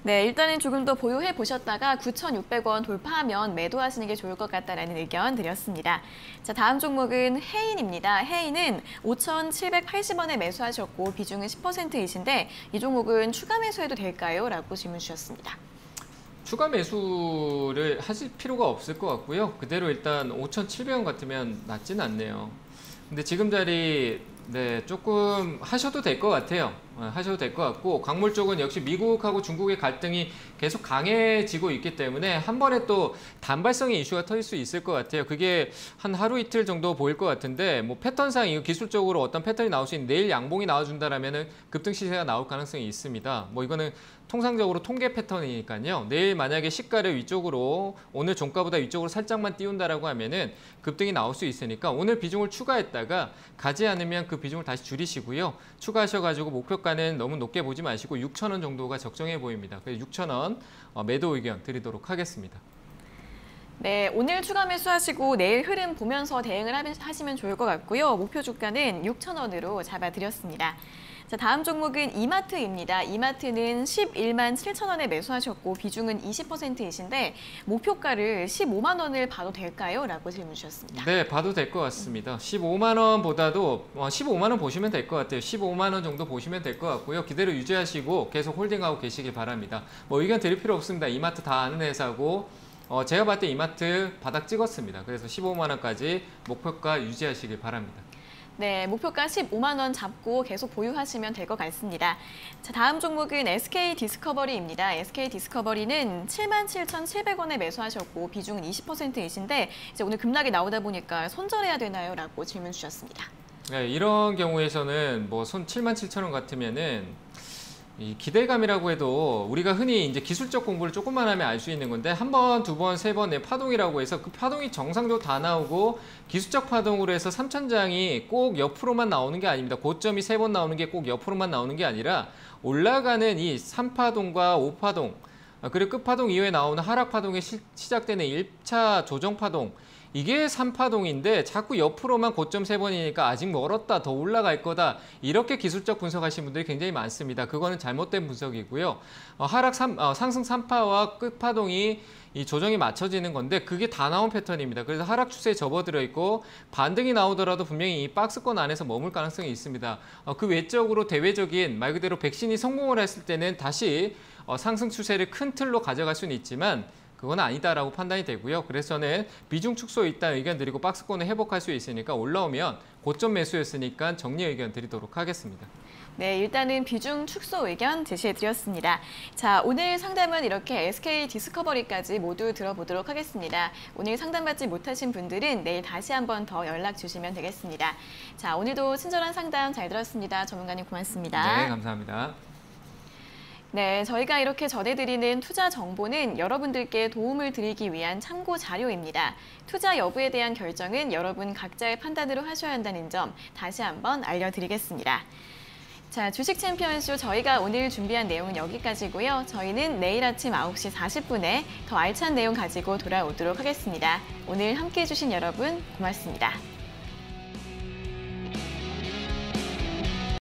네, 일단은 조금 더 보유해 보셨다가 9,600원 돌파하면 매도하시는 게 좋을 것 같다라는 의견 드렸습니다. 자, 다음 종목은 해인입니다. 해인은 5,780원에 매수하셨고 비중은 10%이신데 이 종목은 추가 매수해도 될까요? 라고 질문 주셨습니다. 추가 매수를 하실 필요가 없을 것 같고요. 그대로 일단 5,700원 같으면 낮지는 않네요. 근데 지금 자리 조금 하셔도 될 것 같아요. 하셔도 될 것 같고 광물 쪽은 역시 미국하고 중국의 갈등이 계속 강해지고 있기 때문에 한 번에 또 단발성의 이슈가 터질 수 있을 것 같아요. 그게 한 하루 이틀 정도 보일 것 같은데 기술상상 이거 기술적으로 어떤 패턴이 나올 수 있는 내일 양봉이 나와준다라면은 급등 시세가 나올 가능성이 있습니다. 이거는 통상적으로 통계 패턴이니까요. 내일 만약에 시가를 위쪽으로 오늘 종가보다 위쪽으로 살짝만 띄운다라고 하면은 급등이 나올 수 있으니까 오늘 비중을 추가했다가 가지 않으면 그 비중을 다시 줄이시고요. 추가하셔가지고 목표가는 너무 높게 보지 마시고 6,000원 정도가 적정해 보입니다. 그래서 6,000원 매도 의견 드리도록 하겠습니다. 네, 오늘 추가 매수하시고 내일 흐름 보면서 대응을 하시면 좋을 것 같고요. 목표 주가는 6,000원으로 잡아드렸습니다. 자, 다음 종목은 이마트입니다. 이마트는 11만 7천 원에 매수하셨고 비중은 20%이신데 목표가를 15만 원을 봐도 될까요? 라고 질문 주셨습니다. 네, 봐도 될 것 같습니다. 15만 원보다도 15만 원 보시면 될 것 같아요. 15만 원 정도 보시면 될 것 같고요. 그대로 유지하시고 계속 홀딩하고 계시길 바랍니다. 뭐 의견 드릴 필요 없습니다. 이마트 다 아는 회사고 제가 봤을 때 이마트 바닥 찍었습니다. 그래서 15만 원까지 목표가 유지하시길 바랍니다. 네, 목표가 15만 원 잡고 계속 보유하시면 될 것 같습니다. 자, 다음 종목은 SK 디스커버리입니다. SK 디스커버리는 77,700원에 매수하셨고 비중은 20%이신데 이제 오늘 급락이 나오다 보니까 손절해야 되나요? 라고 질문 주셨습니다. 네, 이런 경우에서는 뭐 손 77,000원 같으면은 이 기대감이라고 해도 우리가 흔히 이제 기술적 공부를 조금만 하면 알 수 있는 건데 한 번, 두 번, 세 번의 파동이라고 해서 그 파동이 정상적으로 다 나오고 기술적 파동으로 해서 3천장이 꼭 옆으로만 나오는 게 아닙니다. 고점이 3번 나오는 게 꼭 옆으로만 나오는 게 아니라 올라가는 이 3파동과 5파동 그리고 끝파동 이후에 나오는 하락파동에 시작되는 1차 조정파동 이게 3파동인데 자꾸 옆으로만 고점 3번이니까 아직 멀었다, 더 올라갈 거다 이렇게 기술적 분석하시는 분들이 굉장히 많습니다. 그거는 잘못된 분석이고요. 상승 3파와 끝파동이 이 조정이 맞춰지는 건데 그게 다 나온 패턴입니다. 그래서 하락 추세에 접어들어 있고 반등이 나오더라도 분명히 이 박스권 안에서 머물 가능성이 있습니다. 그 외적으로 대외적인 말 그대로 백신이 성공을 했을 때는 다시 상승 추세를 큰 틀로 가져갈 수는 있지만 그건 아니다라고 판단이 되고요. 그래서 저는 비중 축소 일단 의견 드리고 박스권을 회복할 수 있으니까 올라오면 고점 매수였으니까 정리 의견 드리도록 하겠습니다. 네, 일단은 비중 축소 의견 제시해드렸습니다. 자, 오늘 상담은 이렇게 SK 디스커버리까지 모두 들어보도록 하겠습니다. 오늘 상담받지 못하신 분들은 내일 다시 한번 더 연락 주시면 되겠습니다. 자, 오늘도 친절한 상담 잘 들었습니다. 전문가님 고맙습니다. 네, 감사합니다. 네, 저희가 이렇게 전해드리는 투자 정보는 여러분들께 도움을 드리기 위한 참고 자료입니다. 투자 여부에 대한 결정은 여러분 각자의 판단으로 하셔야 한다는 점 다시 한번 알려드리겠습니다. 자, 주식 챔피언쇼 저희가 오늘 준비한 내용은 여기까지고요. 저희는 내일 아침 9시 40분에 더 알찬 내용 가지고 돌아오도록 하겠습니다. 오늘 함께해 주신 여러분 고맙습니다.